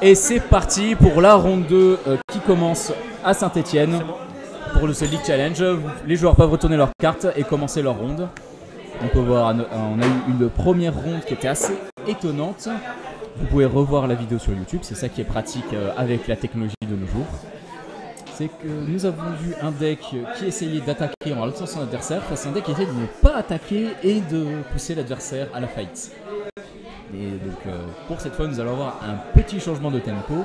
Et c'est parti pour la ronde 2 qui commence à Saint-Etienne pour le League Challenge. Les joueurs peuvent retourner leurs cartes et commencer leur ronde. On peut voir, on a eu une première ronde qui était assez étonnante. Vous pouvez revoir la vidéo sur YouTube, c'est ça qui est pratique avec la technologie de nos jours. C'est que nous avons vu un deck qui essayait d'attaquer en relançant son adversaire face à un deck qui essayait de ne pas attaquer et de pousser l'adversaire à la fight. Et donc pour cette fois nous allons avoir un petit changement de tempo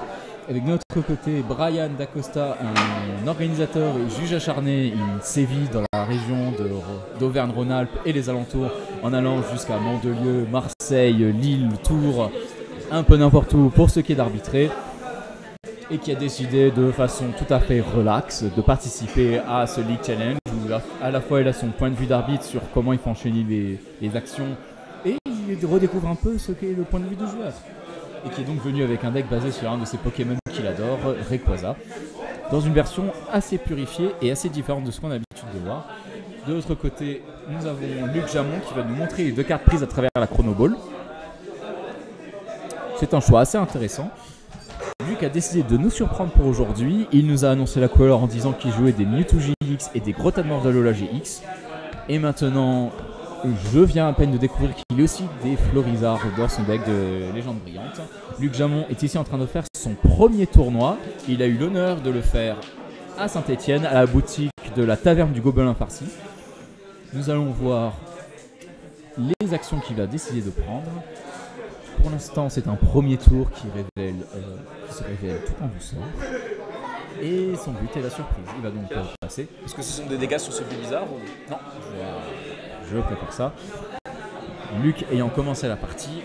avec de notre côté Brian Dacosta, un organisateur et juge acharné. Il sévit dans la région d'Auvergne-Rhône-Alpes et les alentours en allant jusqu'à Mandelieu, Marseille, Lille, Tours, un peu n'importe où pour ce qui est d'arbitrer, et qui a décidé de façon tout à fait relaxe de participer à ce League Challenge où à la fois il a son point de vue d'arbitre sur comment il faut enchaîner les actions et il redécouvre un peu ce qu'est le point de vue du joueur, et qui est donc venu avec un deck basé sur un de ses Pokémon qu'il adore, Rayquaza, dans une version assez purifiée et assez différente de ce qu'on a l'habitude de voir. De l'autre côté, nous avons Luc Jamon qui va nous montrer les deux cartes prises à travers la Chrono Ball. C'est un choix assez intéressant. Luc a décidé de nous surprendre pour aujourd'hui. Il nous a annoncé la couleur en disant qu'il jouait des Mewtwo GX et des Grotanor d'Alola GX. Et maintenant, je viens à peine de découvrir qu'il y a aussi des Florizards dans son deck de Légende Brillante. Luc Jamon est ici en train de faire son premier tournoi. Il a eu l'honneur de le faire à Saint-Etienne, à la boutique de la Taverne du Gobelin Farci. Nous allons voir les actions qu'il va décider de prendre. Pour l'instant, c'est un premier tour qui se révèle tout en douceur. Et son but est la surprise. Il va donc passer. Est-ce que ce sont des dégâts sur ce Blizzard ou... Non. Je préfère ça. Luc ayant commencé la partie,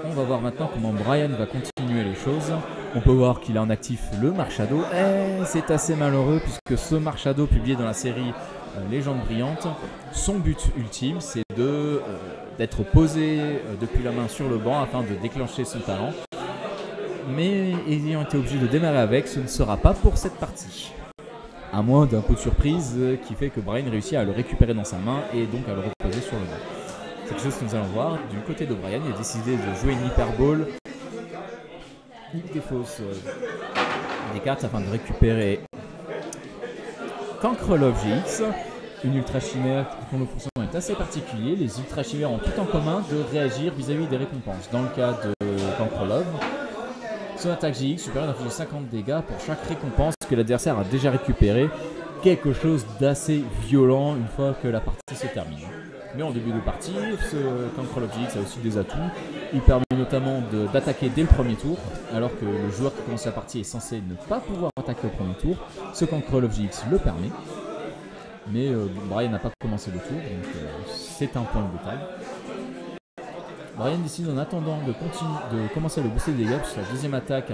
on va voir maintenant comment Brian va continuer les choses. On peut voir qu'il a en actif le Marshado. Et c'est assez malheureux puisque ce Marshado publié dans la série Légende Brillante, son but ultime c'est d'être posé depuis la main sur le banc afin de déclencher son talent. Mais ayant été obligé de démarrer avec, ce ne sera pas pour cette partie. À moins d'un coup de surprise qui fait que Brian réussit à le récupérer dans sa main et donc à le reposer sur le banc. C'est quelque chose que nous allons voir. Du côté de Brian, il a décidé de jouer une Hyper Ball. Il défausse des cartes afin de récupérer Cancrelove GX, une Ultra Chimère dont le fonctionnement est assez particulier. Les Ultra Chimères ont tout en commun de réagir vis-à-vis des récompenses. Dans le cas de Cancrelove, son attaque GX supérieure inflige 50 dégâts pour chaque récompense que l'adversaire a déjà récupérée. Quelque chose d'assez violent une fois que la partie se termine. Mais en début de partie, ce Cancrelove GX a aussi des atouts. Il permet notamment d'attaquer dès le premier tour, alors que le joueur qui commence la partie est censé ne pas pouvoir attaquer au premier tour. Ce Cancrelove GX le permet. Mais Brian n'a pas commencé le tour, donc c'est un point de détail. Brian décide en attendant de commencer à le booster des dégâts, puisque la deuxième attaque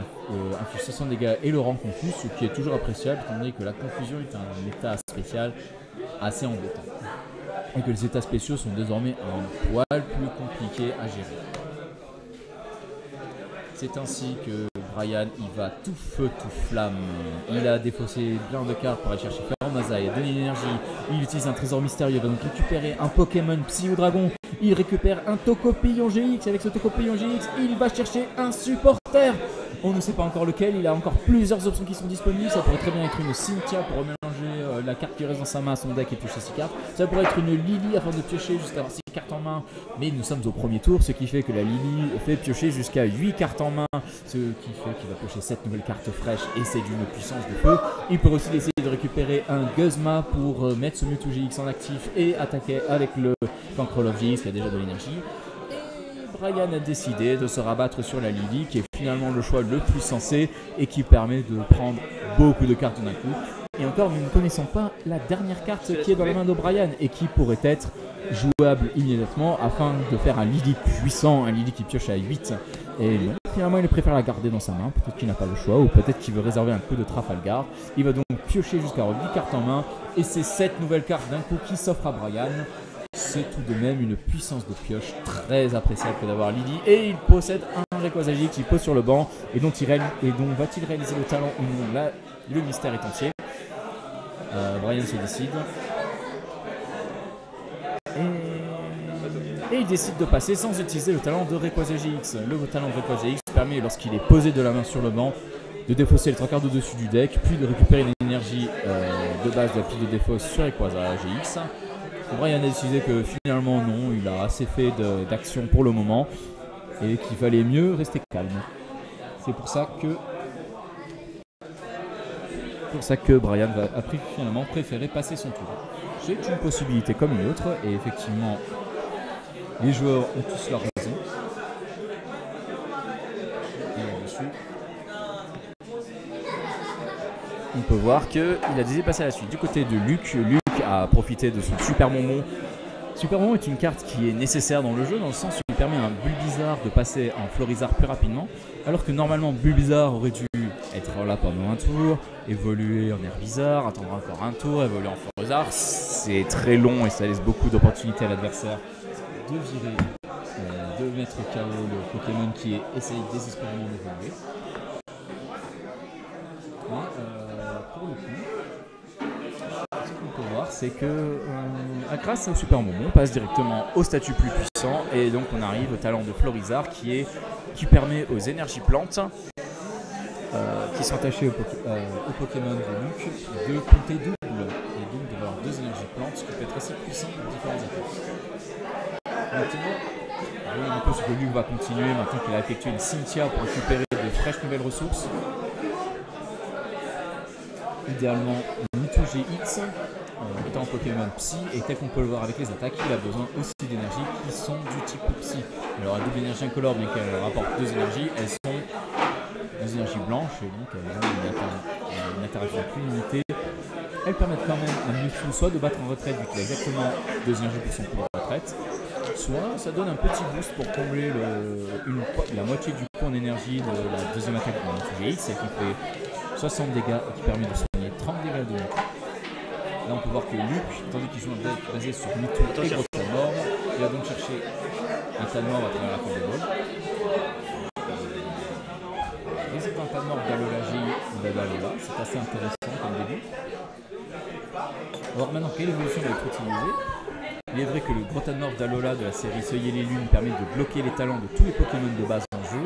inflige 60 dégâts et le rend confus, ce qui est toujours appréciable, étant donné que la confusion est un état spécial assez embêtant. Et que les états spéciaux sont désormais un poil plus compliqués à gérer. C'est ainsi que Brian il va tout feu, tout flamme. Il a défaussé plein de cartes pour aller chercher Ferromaza et de l'énergie. Il utilise un trésor mystérieux, il va donc récupérer un Pokémon Psy-Dragon. Il récupère un Tocopillon GX. Avec ce Tocopillon GX, il va chercher un supporter. On ne sait pas encore lequel, il a encore plusieurs options qui sont disponibles. Ça pourrait très bien être une Cynthia pour remélanger la carte qui reste dans sa main à son deck et piocher 6 cartes. Ça pourrait être une Lily afin de piocher jusqu'à avoir 6 cartes en main. Mais nous sommes au premier tour, ce qui fait que la Lily fait piocher jusqu'à 8 cartes en main. Ce qui fait qu'il va piocher 7 nouvelles cartes fraîches et c'est d'une puissance de feu. Il peut aussi essayer de récupérer un Guzma pour mettre ce Mewtwo GX en actif et attaquer avec le Cancrelove GX qui a déjà de l'énergie. Brian a décidé de se rabattre sur la Lily, qui est finalement le choix le plus sensé et qui permet de prendre beaucoup de cartes d'un coup. Et encore, nous ne connaissons pas la dernière carte qui est dans la main de Brian et qui pourrait être jouable immédiatement afin de faire un Lily puissant, un Lily qui pioche à 8. Et non, finalement, il préfère la garder dans sa main. Peut-être qu'il n'a pas le choix ou peut-être qu'il veut réserver un coup de Trafalgar. Il va donc piocher jusqu'à 8 cartes en main et c'est 7 nouvelles cartes d'un coup qui s'offrent à Brian. C'est tout de même une puissance de pioche très appréciable que d'avoir Lily. Et il possède un Rayquaza GX qui pose sur le banc et dont va-t-il réaliser le talent ou non. Là, le mystère est entier. Brian se décide. Et il décide de passer sans utiliser le talent de Rayquaza GX. Le talent de Rayquaza GX permet, lorsqu'il est posé de la main sur le banc, de défausser les 3/4 de dessus du deck, puis de récupérer l'énergie de base de la pile de défausse sur Rayquaza GX. Brian a décidé que finalement non, il a assez fait d'action pour le moment et qu'il valait mieux rester calme. C'est pour ça que Brian a finalement préféré passer son tour. C'est une possibilité comme une autre et effectivement les joueurs ont tous leur raison. Et là-dessus, on peut voir qu'il a décidé de passer à la suite. Du côté de Luc, Luc a profité de son Super Bonbon. Super Bonbon est une carte qui est nécessaire dans le jeu, dans le sens où il permet à un Bulbizarre de passer en Florizarre plus rapidement, alors que normalement Bulbizarre aurait dû être là pendant un tour, évoluer en Herbizarre, attendre encore un tour, évoluer en Florizarre. C'est très long et ça laisse beaucoup d'opportunités à l'adversaire de virer, de mettre KO le Pokémon qui essaye désespérément d'évoluer. Pour le coup, ce qu'on peut voir, c'est que grâce au Super Bonbon, on passe directement au statut plus puissant et donc on arrive au talent de Florizarre qui permet aux énergies plantes qui sont attachées au Pokémon de Luc de compter double et donc d'avoir 2 énergies plantes, ce qui peut être assez puissant pour différents attaques. Maintenant, voyons un peu ce que Luc va continuer maintenant qu'il a effectué une Cynthia pour récupérer de fraîches nouvelles ressources. Idéalement, Mewtwo GX étant un Pokémon Psy, et tel qu'on peut le voir avec les attaques, il a besoin aussi d'énergies qui sont du type Psy. Alors la double énergie incolore, bien qu'elle rapporte 2 énergies, elles sont 2 énergies blanches, et donc elles ont une interaction plus limitée. Elles permettent quand même à Mewtwo soit de battre en retraite, vu qu'il a exactement 2 énergies pour son coup de retraite, soit ça donne un petit boost pour combler la moitié du coup en énergie de la deuxième attaque de Mewtwo GX, et qui fait 60 dégâts et qui permet de soigner 30 dégâts de Mewtwo. Là on peut voir que Luc, tandis qu'il joue un deck basé sur Mewtwo et Grotamorph, il va donc chercher un Talmor à travers la fin des balles. Et c'est un Talmor d'Alola, c'est assez intéressant comme début. Alors maintenant, quelle évolution va être utilisée? Il est vrai que le Grotamorph d'Alola de la série Soleil et les Lunes permet de bloquer les talents de tous les Pokémon de base en jeu,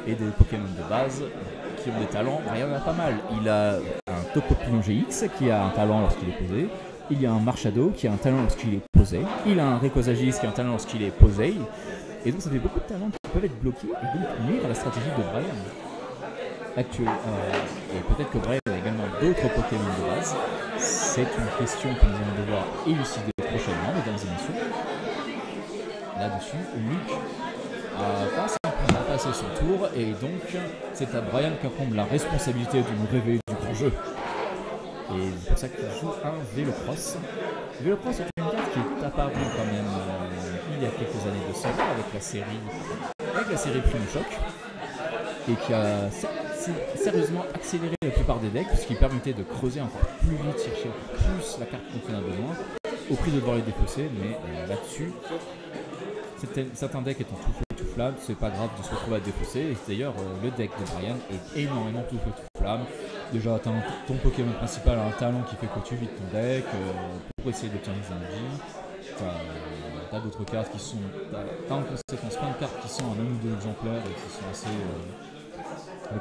et des Pokémon de base qui ont des talents, il y en a pas mal. Il a un Topopilon GX qui a un talent lorsqu'il est posé. Il y a un Marshado qui a un talent lorsqu'il est posé. Il a un Rayquaza GX qui a un talent lorsqu'il est posé. Et donc ça fait beaucoup de talents qui peuvent être bloqués et donc nuire à la stratégie de Brian. Et peut-être que Brian a également d'autres Pokémon de base. C'est une question que nous allons devoir élucider prochainement, mesdames et messieurs. Là-dessus, Luc a pas simplement passé son tour, et donc c'est à Brian qu'incombe la responsabilité de nous révéler du grand jeu. Et c'est pour ça qu'il joue un Vélocross. Vélocross est une carte qui est apparue quand même il y a quelques années de ça avec la série Primo Choc, et qui a sérieusement accéléré la plupart des decks, puisqu'il permettait de creuser encore plus vite, chercher plus la carte dont on a besoin, au prix de devoir les défausser, mais là-dessus, certains decks étant tout feu tout flamme, c'est pas grave de se retrouver à défausser, et d'ailleurs le deck de Brian est énormément tout feu tout flamme. Déjà ton Pokémon principal a un talent qui fait que tu vides ton deck pour essayer d'obtenir des énergies. T'as d'autres cartes qui sont... T'as en conséquence plein de cartes qui sont en 1 ou 2 exemplaires et qui sont assez...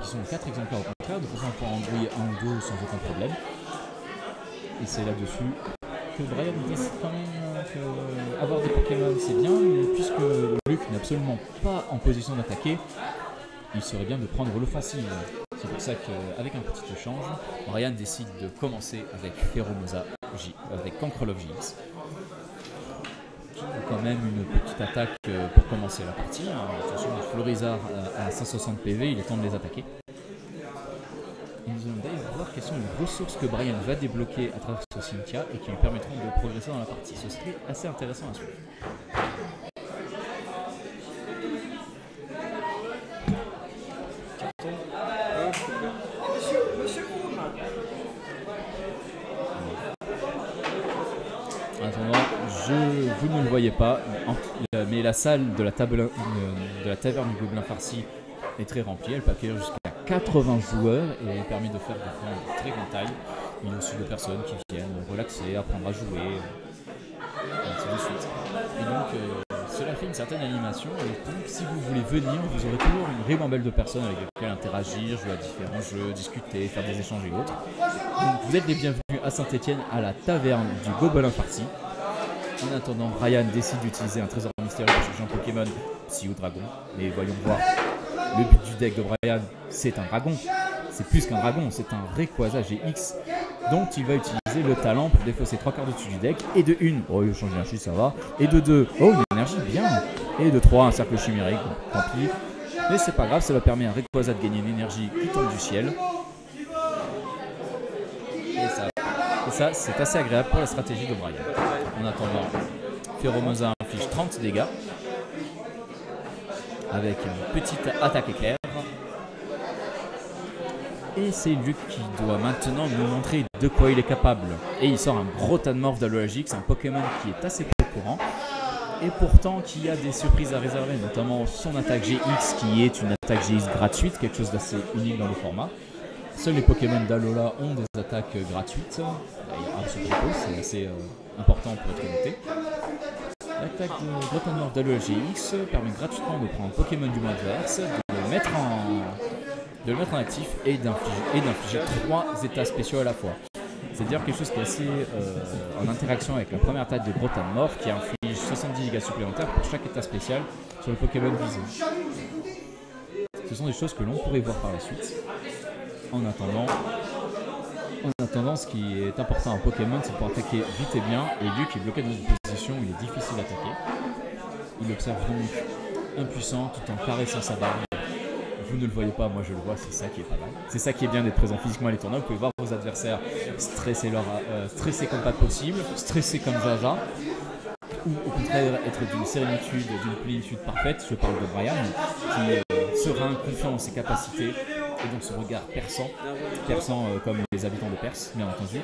qui sont en 4 exemplaires au contraire, de façon à pouvoir en brouiller 1 ou 2 sans aucun problème. Et c'est là-dessus que Brian décide quand même qu'avoir des Pokémon c'est bien, mais puisque Luc n'est absolument pas en position d'attaquer, il serait bien de prendre l'offensive. C'est pour ça qu'avec un petit échange, Brian décide de commencer avec Pheromosa avec Cancrelov GX. Quand même une petite attaque pour commencer la partie. Attention, les Florizarre à 160 PV, il est temps de les attaquer. Et nous allons d'ailleurs voir quelles sont les ressources que Brian va débloquer à travers ce Cynthia et qui lui permettront de progresser dans la partie. Ce serait assez intéressant à suivre. Vous ne le voyez pas, mais la salle de la taverne du Gobelin Farci est très remplie. Elle peut accueillir jusqu'à 80 joueurs et elle permet de faire des plans de très grande taille. Il y a aussi des personnes qui viennent relaxer, apprendre à jouer, ainsi de suite. Et donc, cela fait une certaine animation. Et donc, si vous voulez venir, vous aurez toujours une ribambelle de personnes avec lesquelles interagir, jouer à différents jeux, discuter, faire des échanges et autres. Donc, vous êtes les bienvenus à Saint-Etienne à la taverne du Gobelin Party. En attendant, Brian décide d'utiliser un trésor mystérieux pour chercher un Pokémon Psy ou Dragon. Mais voyons voir. Le but du deck de Brian, c'est un dragon. C'est plus qu'un dragon, c'est un Rayquaza GX dont il va utiliser le talent pour défausser 3 cartes au-dessus du deck. Et de 1, oh il change d'énergie, ça va. Et de 2, oh une énergie, bien. Et de 3, un cercle chimérique, tant pis. Mais c'est pas grave, ça va permettre à Rayquaza de gagner une énergie qui tombe du ciel. Et ça c'est assez agréable pour la stratégie de Brian. En attendant, Pheromosa inflige 30 dégâts avec une petite attaque éclair. Et c'est Luc qui doit maintenant nous montrer de quoi il est capable. Et il sort un gros Tanmorph d'Aloagix, un Pokémon qui est assez peu courant. Et pourtant qui a des surprises à réserver, notamment son attaque GX qui est une attaque GX gratuite, quelque chose d'assez unique dans le format. Seuls les Pokémon d'Alola ont des attaques gratuites. C'est assez important pour être noté. L'attaque de gros Tanmorph d'Alola GX permet gratuitement de prendre un Pokémon du monde adverse, de le mettre en actif et d'infliger 3 états spéciaux à la fois. C'est-à-dire quelque chose qui est assez en interaction avec la première attaque de gros Tanmorph qui inflige 70 dégâts supplémentaires pour chaque état spécial sur le Pokémon visé. Ce sont des choses que l'on pourrait voir par la suite. En attendant, ce qui est important en Pokémon, c'est pour attaquer vite et bien. Et Luc est bloqué dans une position où il est difficile d'attaquer. Il observe donc impuissant tout en caressant sa barbe. Vous ne le voyez pas, moi je le vois, c'est ça qui est pas mal. C'est ça qui est bien d'être présent physiquement à les tournois. Vous pouvez voir vos adversaires stresser comme pas possible, stresser comme Jaja, ou au contraire être d'une sérénitude, d'une plénitude parfaite. Je parle de Brian, qui serein, confiant en ses capacités, et donc son regard perçant comme les habitants de Perse, bien entendu.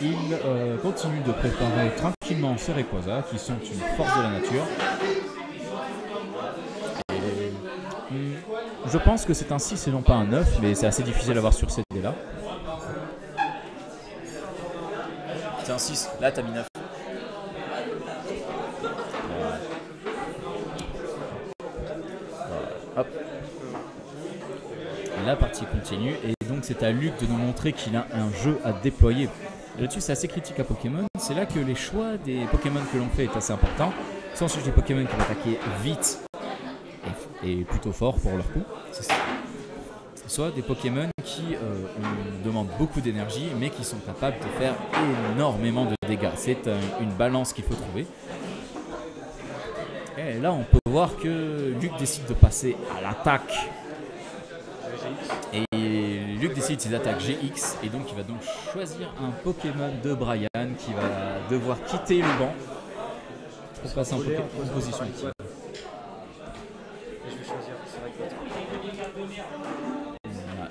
Il continue de préparer tranquillement ses Rayquaza, qui sont une force de la nature. Je pense que c'est un 6 et non pas un 9, mais c'est assez difficile à voir sur cette idée-là. C'est un 6, là t'as mis 9. Hop. La partie continue, et donc c'est à Luc de nous montrer qu'il a un jeu à déployer. Là-dessus, c'est assez critique à Pokémon. C'est là que les choix des Pokémon que l'on fait est assez important. Sans suivre des Pokémon qui vont attaquer vite et plutôt fort pour leur coup. Soit des Pokémon qui demandent beaucoup d'énergie mais qui sont capables de faire énormément de dégâts. C'est une balance qu'il faut trouver. Et là on peut voir que Luc décide de passer à l'attaque. Et Luc décide ses attaques GX et donc il va donc choisir un Pokémon de Brian qui va devoir quitter le banc pour passer en position active.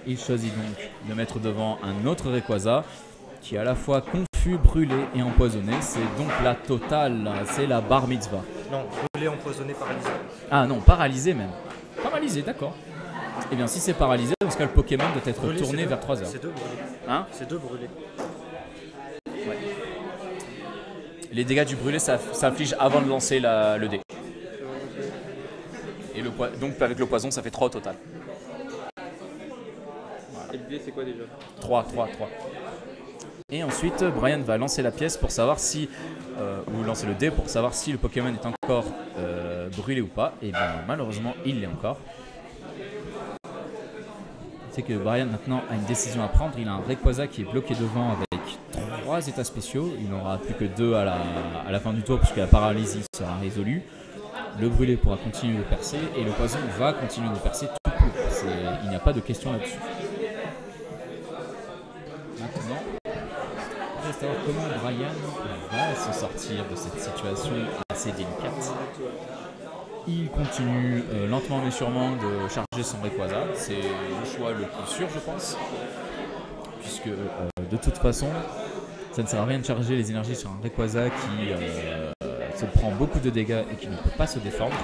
Il choisit donc de mettre devant un autre Rayquaza qui est à la fois confus, brûlé et empoisonné. C'est donc la totale, c'est la bar mitzvah. Non, brûlé, empoisonné, paralysé. Ah non, paralysé même. Paralysé, d'accord. Et bien si c'est paralysé, dans ce cas le Pokémon doit être brûlé, tourné vers 3 heures. C'est 2 brûlés. Hein? C'est 2 brûlés. Ouais. Les dégâts du brûlé, ça inflige avant de lancer le dé. Et donc avec le poison, ça fait 3 au total. Et le dé, c'est quoi déjà? 3. Et ensuite, Brian va lancer la pièce pour savoir si, ou lancer le dé pour savoir si le Pokémon est encore brûlé ou pas. Et bien malheureusement, il l'est encore. C'est que Brian maintenant a une décision à prendre. Il a un Rayquaza qui est bloqué devant avec 3 états spéciaux. Il n'aura plus que 2 à la fin du tour puisque la paralysie sera résolue. Le brûlé pourra continuer de percer et le poison va continuer de percer tout court. Il n'y a pas de question là-dessus. Maintenant, il reste à voir comment Brian va se sortir de cette situation assez délicate. Il continue lentement mais sûrement de charger son Rayquaza. C'est le choix le plus sûr, je pense. Puisque de toute façon, ça ne sert à rien de charger les énergies sur un Rayquaza qui se prend beaucoup de dégâts et qui ne peut pas se défendre.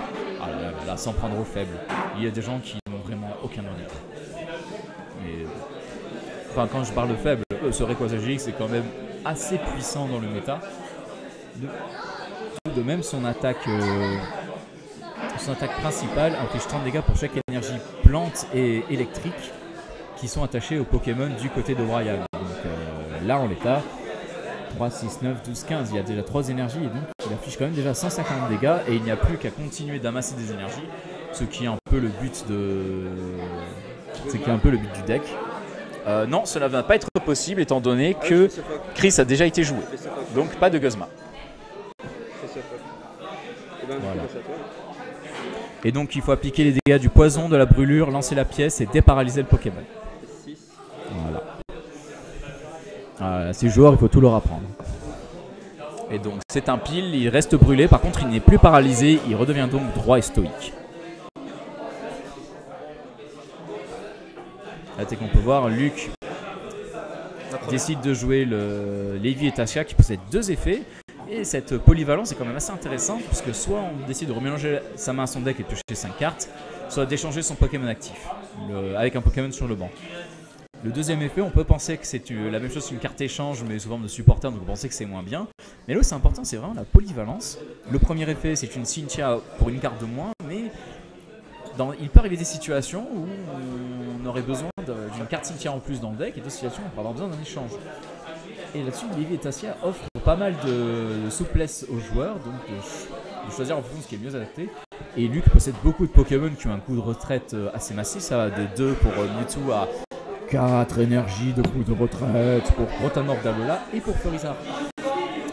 Ah là, sans prendre au faible. Il y a des gens qui n'ont vraiment aucun honneur. Mais enfin, quand je parle de faible, ce Rayquaza GX est quand même assez puissant dans le méta. De tout de même son attaque principale inflige 30 dégâts pour chaque énergie plante et électrique qui sont attachés au Pokémon du côté de Brian. Donc là en l'état, 3, 6, 9, 12, 15, il y a déjà 3 énergies et donc il affiche quand même déjà 150 dégâts et il n'y a plus qu'à continuer d'amasser des énergies, ce qui est un peu le but du deck. Non, cela ne va pas être possible étant donné que Chris a déjà été joué. Donc pas de Guzma. Voilà. Et donc il faut appliquer les dégâts du poison, de la brûlure, lancer la pièce et déparalyser le Pokémon. Voilà. Ces joueurs, il faut tout leur apprendre. Et donc c'est un pile, il reste brûlé, par contre il n'est plus paralysé, il redevient donc droit et stoïque. Là dès qu'on peut voir, Luc décide de jouer le Lévi et Tassia qui possèdent 2 effets. Et cette polyvalence est quand même assez intéressante puisque soit on décide de remélanger sa main à son deck et de piocher 5 cartes, soit d'échanger son Pokémon actif avec un Pokémon sur le banc. Le deuxième effet, on peut penser que c'est la même chose qu'une carte échange, mais sous forme de supporter, donc on pensait que c'est moins bien. Mais là où c'est important, c'est vraiment la polyvalence. Le premier effet, c'est une Cynthia pour une carte de moins, mais il peut arriver des situations où on aurait besoin d'une carte Cynthia en plus dans le deck, et d'autres situations où on peut avoir besoin d'un échange. Et là-dessus, Lévi et Tassia offrent pas mal de souplesse aux joueurs, donc de choisir en fonction de ce qui est le mieux adapté. Et Luc possède beaucoup de Pokémon qui ont un coût de retraite assez massif, ça va de 2 pour Mewtwo à 4 énergies de coût de retraite pour Grotanor d'Alola et pour Florizard.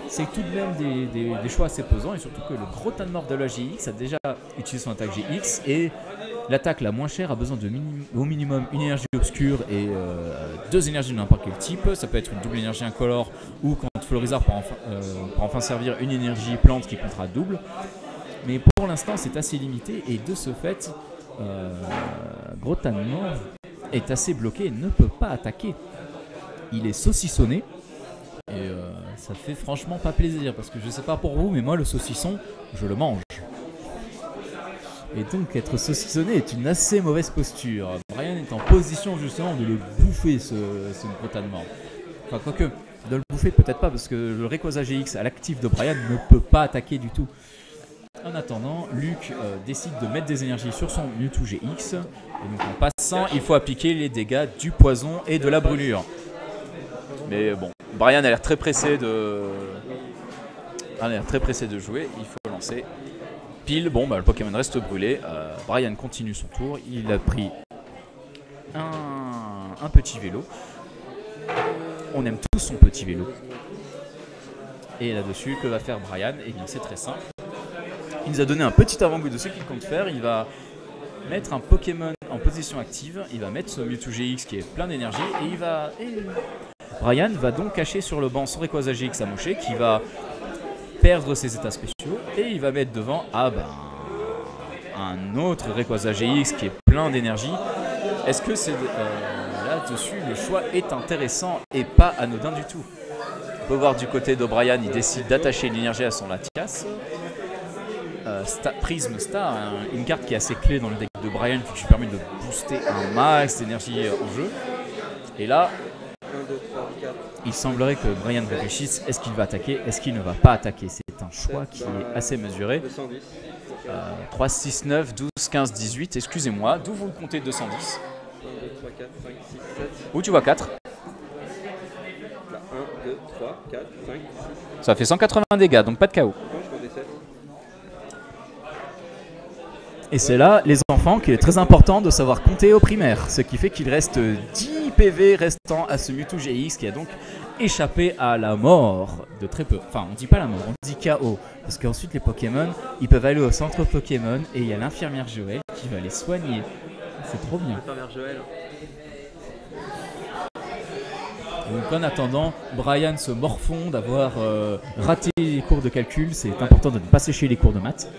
C'est tout de même des choix assez pesants et surtout que le Grotanor d'Alola GX a déjà utilisé son attaque GX et l'attaque la moins chère a besoin de au minimum une énergie obscure et 2 énergies de n'importe quel type. Ça peut être une double énergie incolore ou quand Florizard pour enfin servir une énergie plante qui comptera double. Mais pour l'instant c'est assez limité et de ce fait Grotanor est assez bloqué et ne peut pas attaquer. Il est saucissonné et ça fait franchement pas plaisir parce que je sais pas pour vous mais moi le saucisson je le mange. Et donc être saucissonné est une assez mauvaise posture. Brian est en position justement de le bouffer ce Grotanor. Enfin quoique, de le bouffer peut-être pas parce que le Rayquaza GX à l'actif de Brian ne peut pas attaquer du tout. En attendant, Luc décide de mettre des énergies sur son Mewtwo GX. Et donc en passant, il faut appliquer les dégâts du poison et de la brûlure. Mais bon, Brian a l'air très pressé de jouer, il faut lancer. Pile, bon, le Pokémon reste brûlé. Brian continue son tour, il a pris un petit vélo. On aime tous son petit vélo. Et là-dessus, que va faire Brian? Eh bien c'est très simple. Il nous a donné un petit avant-goût de ce qu'il compte faire. Il va mettre un Pokémon en position active. Il va mettre ce Mewtwo GX qui est plein d'énergie. Et Brian va donc cacher sur le banc son Rayquaza GX amoché qui va perdre ses états spéciaux. Et il va mettre devant un autre Rayquaza GX qui est plein d'énergie. Est-ce que c'est là-dessus, le choix est intéressant et pas anodin du tout. On peut voir du côté de Brian, il décide d'attacher l'énergie à son Latias. Prism Star, une carte qui est assez clé dans le deck de Brian qui lui permet de booster un max d'énergie en jeu. Et là, il semblerait que Brian réfléchisse, est-ce qu'il va attaquer, est-ce qu'il ne va pas attaquer. C'est un choix qui est assez mesuré. 3, 6, 9, 12, 15, 18, excusez-moi, d'où vous le comptez 210? 1, 2, 3, 4, 5, 6, 7. Où tu vois 4? Là, 1, 2, 3, 4, 5, 6. Ça fait 180 dégâts, donc pas de KO. Et c'est là, les enfants, qu'il est très important de savoir compter au primaire. Ce qui fait qu'il reste 10 PV restant à ce Mewtwo GX qui a donc échappé à la mort de très peu. Enfin, on dit pas la mort, on dit KO. Parce qu'ensuite, les Pokémon, ils peuvent aller au centre Pokémon et il y a l'infirmière Joël qui va les soigner. C'est trop bien. L'infirmière Joël. Donc en attendant, Brian se morfond d'avoir raté les cours de calcul. C'est important de ne pas sécher les cours de maths.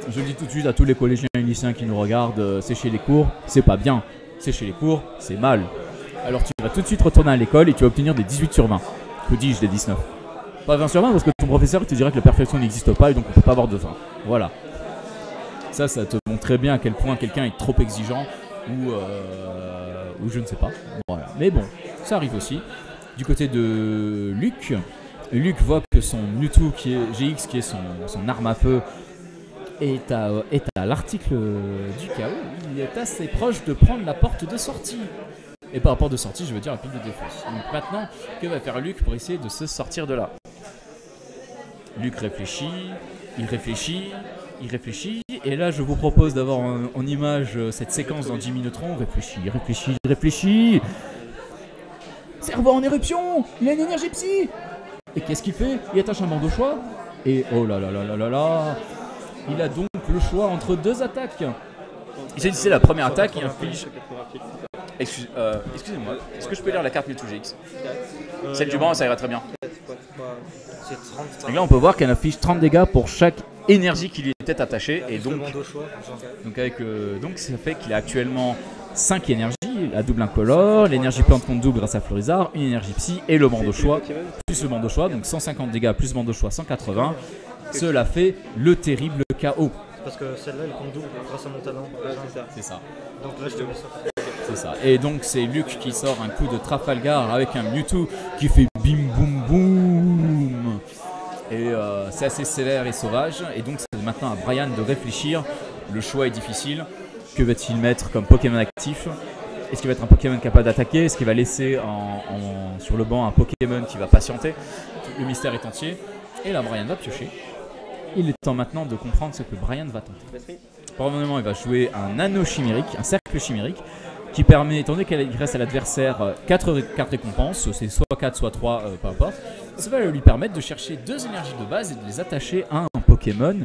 Je le dis tout de suite à tous les collégiens et lycéens qui nous regardent, sécher les cours, c'est pas bien. Sécher les cours, c'est mal. Alors tu vas tout de suite retourner à l'école et tu vas obtenir des 18 sur 20. Que dis-je, des 19. Pas 20 sur 20 parce que ton professeur te dira que la perfection n'existe pas et donc on peut pas avoir de 20. Voilà. Ça te montre très bien à quel point quelqu'un est trop exigeant ou je ne sais pas. Voilà. Mais bon, ça arrive aussi. Du côté de Luc, Luke voit que son Mewtwo qui est GX, qui est son arme à feu, est à l'article du chaos. Il est assez proche de prendre la porte de sortie. Et par rapport de sortie, je veux dire la pile de défausse. Donc maintenant, que va faire Luke pour essayer de se sortir de là? Luke réfléchit, il réfléchit, il réfléchit. Et là, je vous propose d'avoir en image cette séquence dans Jimmy Neutron. Réfléchit, réfléchit, réfléchit. Cerveau en éruption! Il a une énergie psy! Et qu'est-ce qu'il fait? Il attache un bandeau choix. Et oh là là là là là là! Il a donc le choix entre deux attaques. Il saisissait la première attaque, il inflige. Excusez-moi, est-ce que je peux lire la carte Mewtwo GX? Celle du banc, ça ira très bien. C'est 30. Donc là, on peut voir qu'elle inflige 30 dégâts pour chaque énergie qui lui était attachée. Et donc, donc ça fait qu'il a actuellement 5 énergies. La double incolore, l'énergie plante contre double grâce à Florizard, une énergie psy et le bandeau choix, plus le bandeau choix. Donc 150 dégâts plus le bandeau choix, 180. Cela fait le terrible KO. Parce que celle-là, elle compte double grâce à mon talent. C'est ça. Donc là, je te mets ça. C'est ça. Et donc c'est Luke qui sort un coup de Trafalgar avec un Mewtwo qui fait bim boum boum. Et c'est assez sévère et sauvage. Et donc c'est maintenant à Brian de réfléchir. Le choix est difficile. Que va-t-il mettre comme Pokémon actif? Est-ce qu'il va être un Pokémon capable d'attaquer? Est-ce qu'il va laisser sur le banc un Pokémon qui va patienter? Le mystère est entier. Et là Brian va piocher. Il est temps maintenant de comprendre ce que Brian va tenter. Pour le moment, il va jouer un anneau chimérique, un cercle chimérique, qui permet, étant donné qu'il reste à l'adversaire 4 cartes récompenses, c'est soit 4, soit 3, peu importe, ça va lui permettre de chercher 2 énergies de base et de les attacher à un Pokémon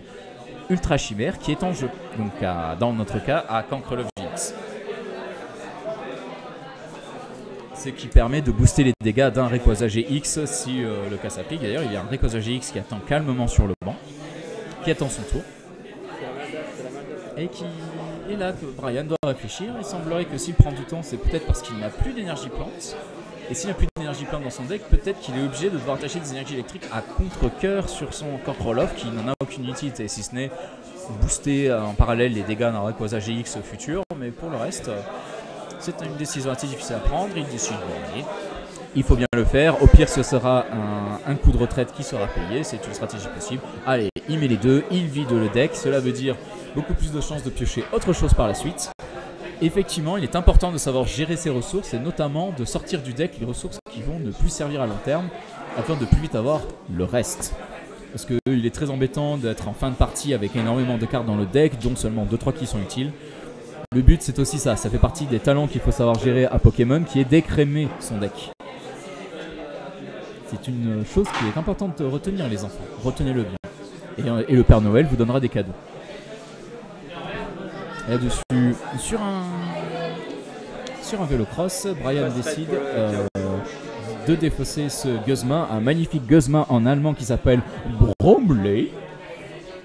ultra chimère qui est en jeu. Donc, dans notre cas, à Cancrelove GX. Ce qui permet de booster les dégâts d'un Rayquaza GX si le cas s'applique. D'ailleurs, il y a un Rayquaza GX qui attend calmement sur le banc, qui attend son tour. Et qui est là que Brian doit réfléchir. Il semblerait que s'il prend du temps, c'est peut-être parce qu'il n'a plus d'énergie plante. Et s'il n'a plus d'énergie plante dans son deck, peut-être qu'il est obligé de devoir attacher des énergies électriques à contre-cœur sur son Cancrelove qui n'en a aucune utilité, si ce n'est booster en parallèle les dégâts d'un Rayquaza GX futur. Mais pour le reste, c'est une décision assez difficile à prendre. Il décide de gagner. Il faut bien le faire. Au pire, ce sera un coup de retraite qui sera payé. C'est une stratégie possible. Allez, il met les deux. Il vide le deck. Cela veut dire beaucoup plus de chances de piocher autre chose par la suite. Effectivement, il est important de savoir gérer ses ressources et notamment de sortir du deck les ressources qui vont ne plus servir à long terme afin de plus vite avoir le reste. Parce qu'il est très embêtant d'être en fin de partie avec énormément de cartes dans le deck, dont seulement 2-3 qui sont utiles. Le but, c'est aussi ça. Ça fait partie des talents qu'il faut savoir gérer à Pokémon, qui est d'écrémer son deck. C'est une chose qui est importante de retenir, les enfants. Retenez-le bien. Et le Père Noël vous donnera des cadeaux. Là-dessus, sur un Vélocross, Brian décide de défausser ce Guzma, un magnifique Guzma en allemand qui s'appelle Bromley.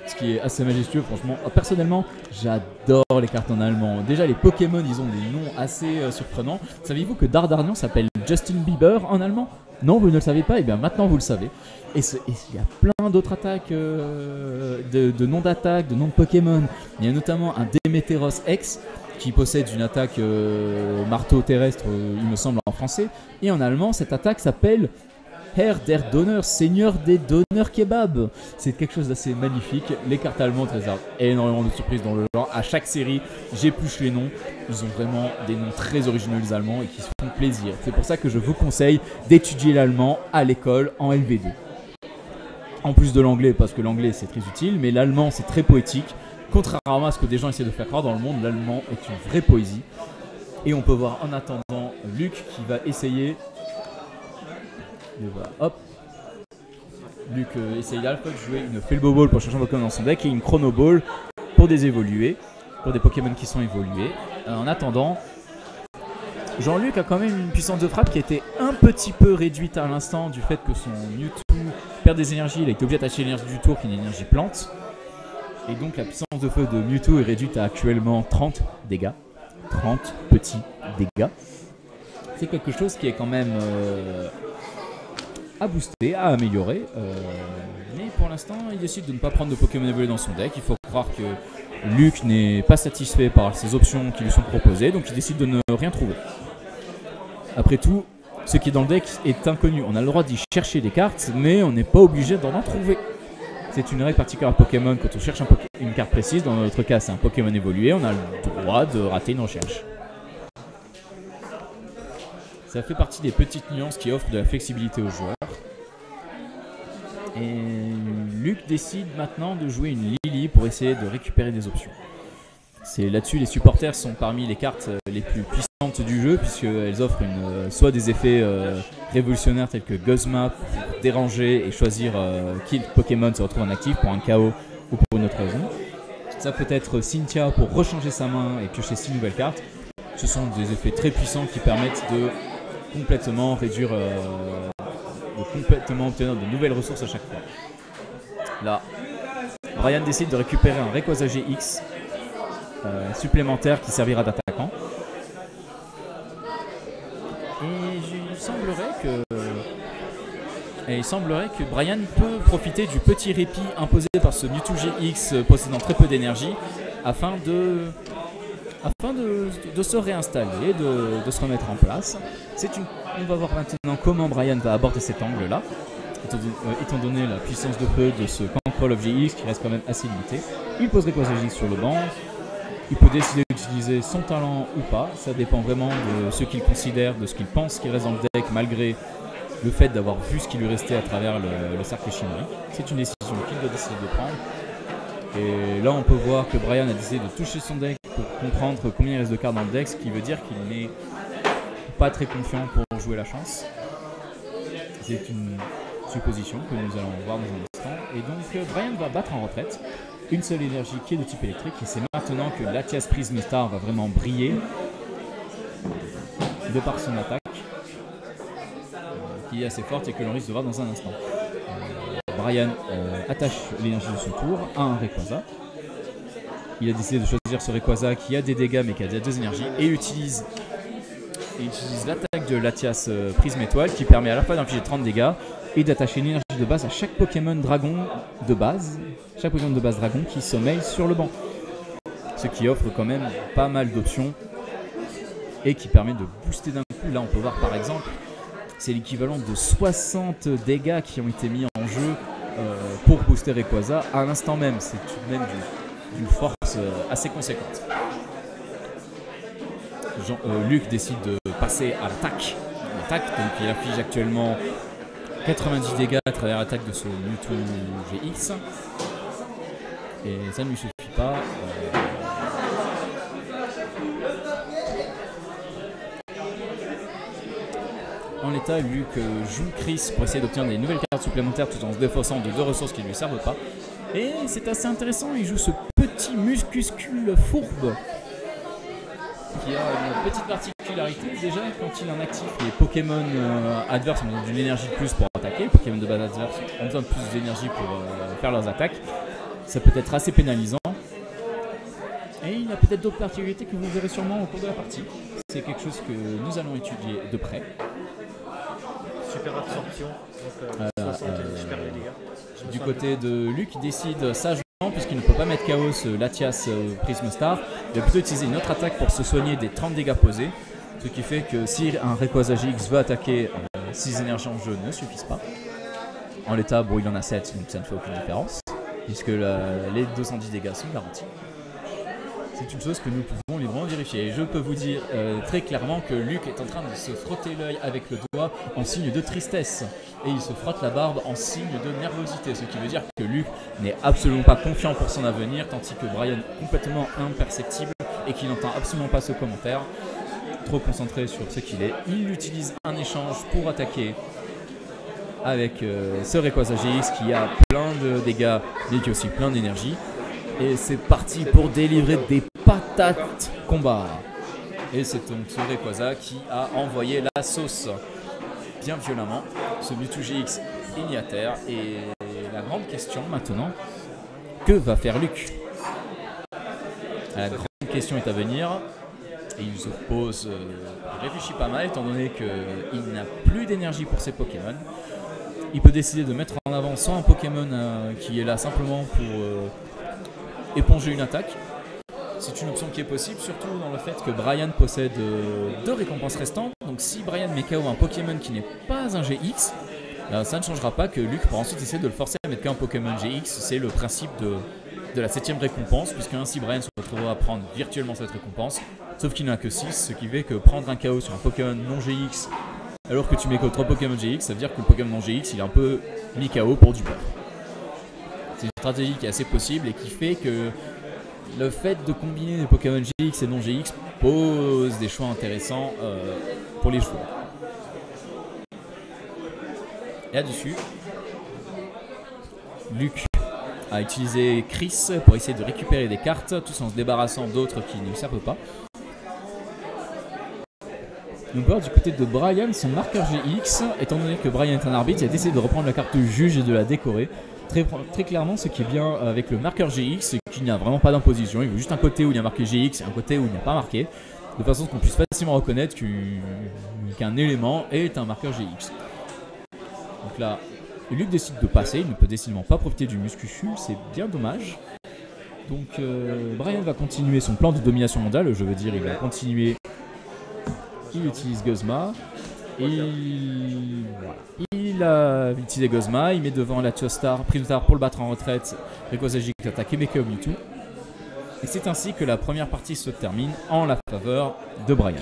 Ce qui est assez majestueux, franchement. Personnellement, j'adore les cartes en allemand. Déjà, les Pokémon, ils ont des noms assez surprenants. Saviez-vous que Dardarnian s'appelle Justin Bieber en allemand? Non, vous ne le savez pas? Et bien maintenant, vous le savez. Et il y a plein d'autres attaques, de noms d'attaques, de noms de Pokémon. Il y a notamment un Déméteros X qui possède une attaque marteau terrestre, il me semble en français. Et en allemand, cette attaque s'appelle Herr der Donner, Seigneur des donneurs kebab. C'est quelque chose d'assez magnifique. Les cartes allemandes réservent énormément de surprises dans le genre. À chaque série, j'épluche les noms. Ils ont vraiment des noms très originaux, les Allemands, et qui se font plaisir. C'est pour ça que je vous conseille d'étudier l'allemand à l'école en LV2. En plus de l'anglais, parce que l'anglais c'est très utile, mais l'allemand c'est très poétique. Contrairement à ce que des gens essaient de faire croire dans le monde, l'allemand est une vraie poésie. Et on peut voir en attendant Luke qui va essayer... Et voilà, hop. Luke essaye à la fois de jouer une Felbo Ball pour chercher un Pokémon dans son deck et une Chrono Ball pour des évolués, pour des Pokémon qui sont évolués. En attendant, Jean-Luc a quand même une puissance de frappe qui a été un petit peu réduite à l'instant du fait que son Mewtwo perd des énergies. Il a été obligé d'attacher l'énergie du tour qui est une énergie plante. Et donc la puissance de feu de Mewtwo est réduite à actuellement 30 dégâts. 30 petits dégâts. C'est quelque chose qui est quand même... à booster, à améliorer, mais pour l'instant il décide de ne pas prendre de Pokémon évolué dans son deck. Il faut croire que Luke n'est pas satisfait par ces options qui lui sont proposées, donc il décide de ne rien trouver. Après tout, Ce qui est dans le deck est inconnu. On a le droit d'y chercher des cartes, mais on n'est pas obligé d'en trouver. C'est une règle particulière à Pokémon. Quand on cherche une carte précise, dans notre cas c'est un Pokémon évolué, on a le droit de rater une recherche. Ça fait partie des petites nuances qui offrent de la flexibilité aux joueurs. Et Luc décide maintenant de jouer une Lily pour essayer de récupérer des options. C'est là-dessus, les supporters sont parmi les cartes les plus puissantes du jeu, puisqu'elles offrent soit des effets révolutionnaires tels que Guzma pour déranger et choisir qui Pokémon se retrouve en actif pour un KO ou pour une autre raison. Ça peut être Cynthia pour rechanger sa main et piocher 6 nouvelles cartes. Ce sont des effets très puissants qui permettent de complètement réduire, de complètement obtenir de nouvelles ressources à chaque fois. Là, Brian décide de récupérer un Rayquaza GX supplémentaire qui servira d'attaquant. Et il semblerait que Brian peut profiter du petit répit imposé par ce Mewtwo GX possédant très peu d'énergie afin de se réinstaller, de se remettre en place. On va voir maintenant comment Brian va aborder cet angle-là, étant donné la puissance de feu de ce Control of GX qui reste quand même assez limité. Il pose Rayquaza GX sur le banc. Il peut décider d'utiliser son talent ou pas, ça dépend vraiment de ce qu'il considère, de ce qu'il pense qui reste dans le deck, malgré le fait d'avoir vu ce qui lui restait à travers le cercle chimérique. C'est une décision qu'il doit décider de prendre. Et là, on peut voir que Brian a décidé de toucher son deck pour comprendre combien il reste de cartes dans le deck, ce qui veut dire qu'il n'est pas très confiant pour jouer la chance. C'est une supposition que nous allons voir dans un instant. Et donc, Brian va battre en retraite. Une seule énergie qui est de type électrique, et c'est maintenant que Latias Prism Star va vraiment briller de par son attaque qui est assez forte et que l'on risque de voir dans un instant. Brian attache l'énergie de son tour à un Rayquaza. Il a décidé de choisir ce Rayquaza qui a des dégâts mais qui a 2 énergies et utilise l'attaque de Latias Prism Étoile qui permet à la fois d'infliger 30 dégâts et d'attacher une énergie de base à chaque Pokémon dragon de base, dragon qui sommeille sur le banc. Ce qui offre quand même pas mal d'options et qui permet de booster d'un coup. Là on peut voir par exemple, c'est l'équivalent de 60 dégâts qui ont été mis en jeu pour booster Rayquaza à l'instant même. C'est tout de même d'une force assez conséquente. Luc décide de passer à l'attaque. Donc il affiche actuellement 90 dégâts à travers l'attaque de ce Mewtwo GX. Et ça ne lui suffit pas. En l'état, Luc joue Chris pour essayer d'obtenir des nouvelles cartes supplémentaires tout en se défaussant de 2 ressources qui ne lui servent pas. Et c'est assez intéressant, il joue ce petit muscuscule fourbe qui a une petite particularité. Déjà, quand il est en actif, les Pokémon adverses ont besoin d'une énergie de plus pour attaquer. Les Pokémon de base adverses ont besoin de plus d'énergie pour faire leurs attaques. Ça peut être assez pénalisant. Et il a peut-être d'autres particularités que vous verrez sûrement au cours de la partie. C'est quelque chose que nous allons étudier de près. Super absorption, donc 60 et super les dégâts. Du côté de Luc, il décide sagement, puisqu'il ne peut pas mettre KO ce Latias Prism Star, il va plutôt utiliser une autre attaque pour se soigner des 30 dégâts posés. Ce qui fait que si un Rayquaza GX veut attaquer, 6 énergies en jeu ne suffisent pas. En l'état, bon, il en a 7, donc ça ne fait aucune différence, puisque les 210 dégâts sont garantis. C'est une chose que nous pouvons librement vérifier. Et je peux vous dire très clairement que Luc est en train de se frotter l'œil avec le doigt en signe de tristesse. Et il se frotte la barbe en signe de nervosité. Ce qui veut dire que Luc n'est absolument pas confiant pour son avenir, tandis que Brian est complètement imperceptible et qu'il n'entend absolument pas ce commentaire. Trop concentré sur ce qu'il est. Il utilise un échange pour attaquer avec ce Rayquaza GX qui a plein de dégâts mais qui a aussi plein d'énergie. Et c'est parti pour délivrer des patates combat. Et c'est donc ce Rayquaza qui a envoyé la sauce bien violemment. Ce Mewtwo GX il y a terre. Et la grande question maintenant, que va faire Luc? La grande question est à venir. Et il se pose, il réfléchit pas mal étant donné qu'il n'a plus d'énergie pour ses Pokémon. Il peut décider de mettre en avant soit un Pokémon qui est là simplement pour éponger une attaque, C'est une option qui est possible, surtout dans le fait que Brian possède 2 récompenses restantes. Donc si Brian met KO un Pokémon qui n'est pas un GX, ça ne changera pas que Luc pourra ensuite essayer de le forcer à mettre qu'un Pokémon GX. C'est le principe de la 7ème récompense, puisque ainsi Brian se retrouvera à prendre virtuellement cette récompense, sauf qu'il n'a que 6, ce qui fait que prendre un KO sur un Pokémon non GX alors que tu mets que 3 Pokémon GX, ça veut dire que le Pokémon non GX il est un peu mis KO pour du beurre. C'est une stratégie qui est assez possible et qui fait que le fait de combiner les Pokémon GX et non GX pose des choix intéressants pour les joueurs. Et là-dessus, Luc a utilisé Chris pour essayer de récupérer des cartes, tout en se débarrassant d'autres qui ne lui servent pas. Donc du côté de Brian, son marqueur GX, étant donné que Brian est un arbitre, il a décidé de reprendre la carte juge et de la décorer. Très clairement, ce qui est bien avec le marqueur GX, c'est qu'il n'y a vraiment pas d'imposition. Il veut juste un côté où il y a marqué GX et un côté où il n'y a pas marqué, de façon qu'on puisse facilement reconnaître qu'un élément est un marqueur GX. Donc là, Luc décide de passer, il ne peut décidément pas profiter du Muscuchul, c'est bien dommage. Donc Brian va continuer son plan de domination mondiale, je veux dire, il va continuer. Il utilise Guzma. Il a utilisé Guzma, il met devant la Tuostar, Primstar pour le battre en retraite. Rayquaza qui attaque Emeka ou Mewtwo. Et c'est ainsi que la première partie se termine en la faveur de Brian.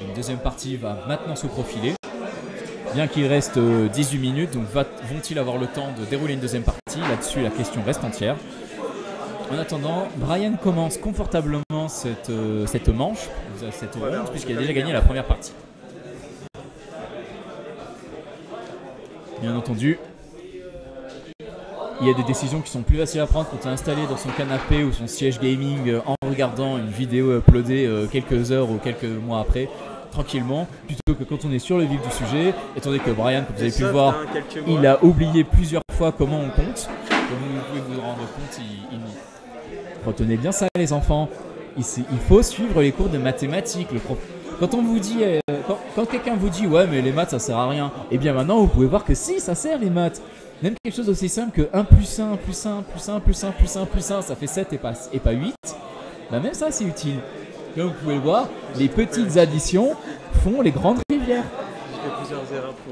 Une deuxième partie va maintenant se profiler. Bien qu'il reste 18 minutes, donc vont-ils avoir le temps de dérouler une deuxième partie? Là-dessus, la question reste entière. En attendant, Brian commence confortablement cette manche, cette ronde, puisqu'il a déjà gagné la première partie. Bien entendu, il y a des décisions qui sont plus faciles à prendre quand on est installé dans son canapé ou son siège gaming en regardant une vidéo uploadée quelques heures ou quelques mois après, tranquillement, plutôt que quand on est sur le vif du sujet, étant donné que Brian, comme vous avez pu le voir, il a oublié plusieurs fois comment on compte. Comme vous pouvez vous rendre compte, retenez bien ça les enfants, il faut suivre les cours de mathématiques. Quand on vous dit, quand quelqu'un vous dit ouais mais les maths ça sert à rien, et bien maintenant vous pouvez voir que si ça sert les maths. Même quelque chose aussi simple que 1 plus 1 plus 1 plus 1 plus 1 plus 1 plus 1 ça fait 7 et pas 8, bah même ça c'est utile. Comme vous pouvez le voir, les petites additions font les grandes rivières.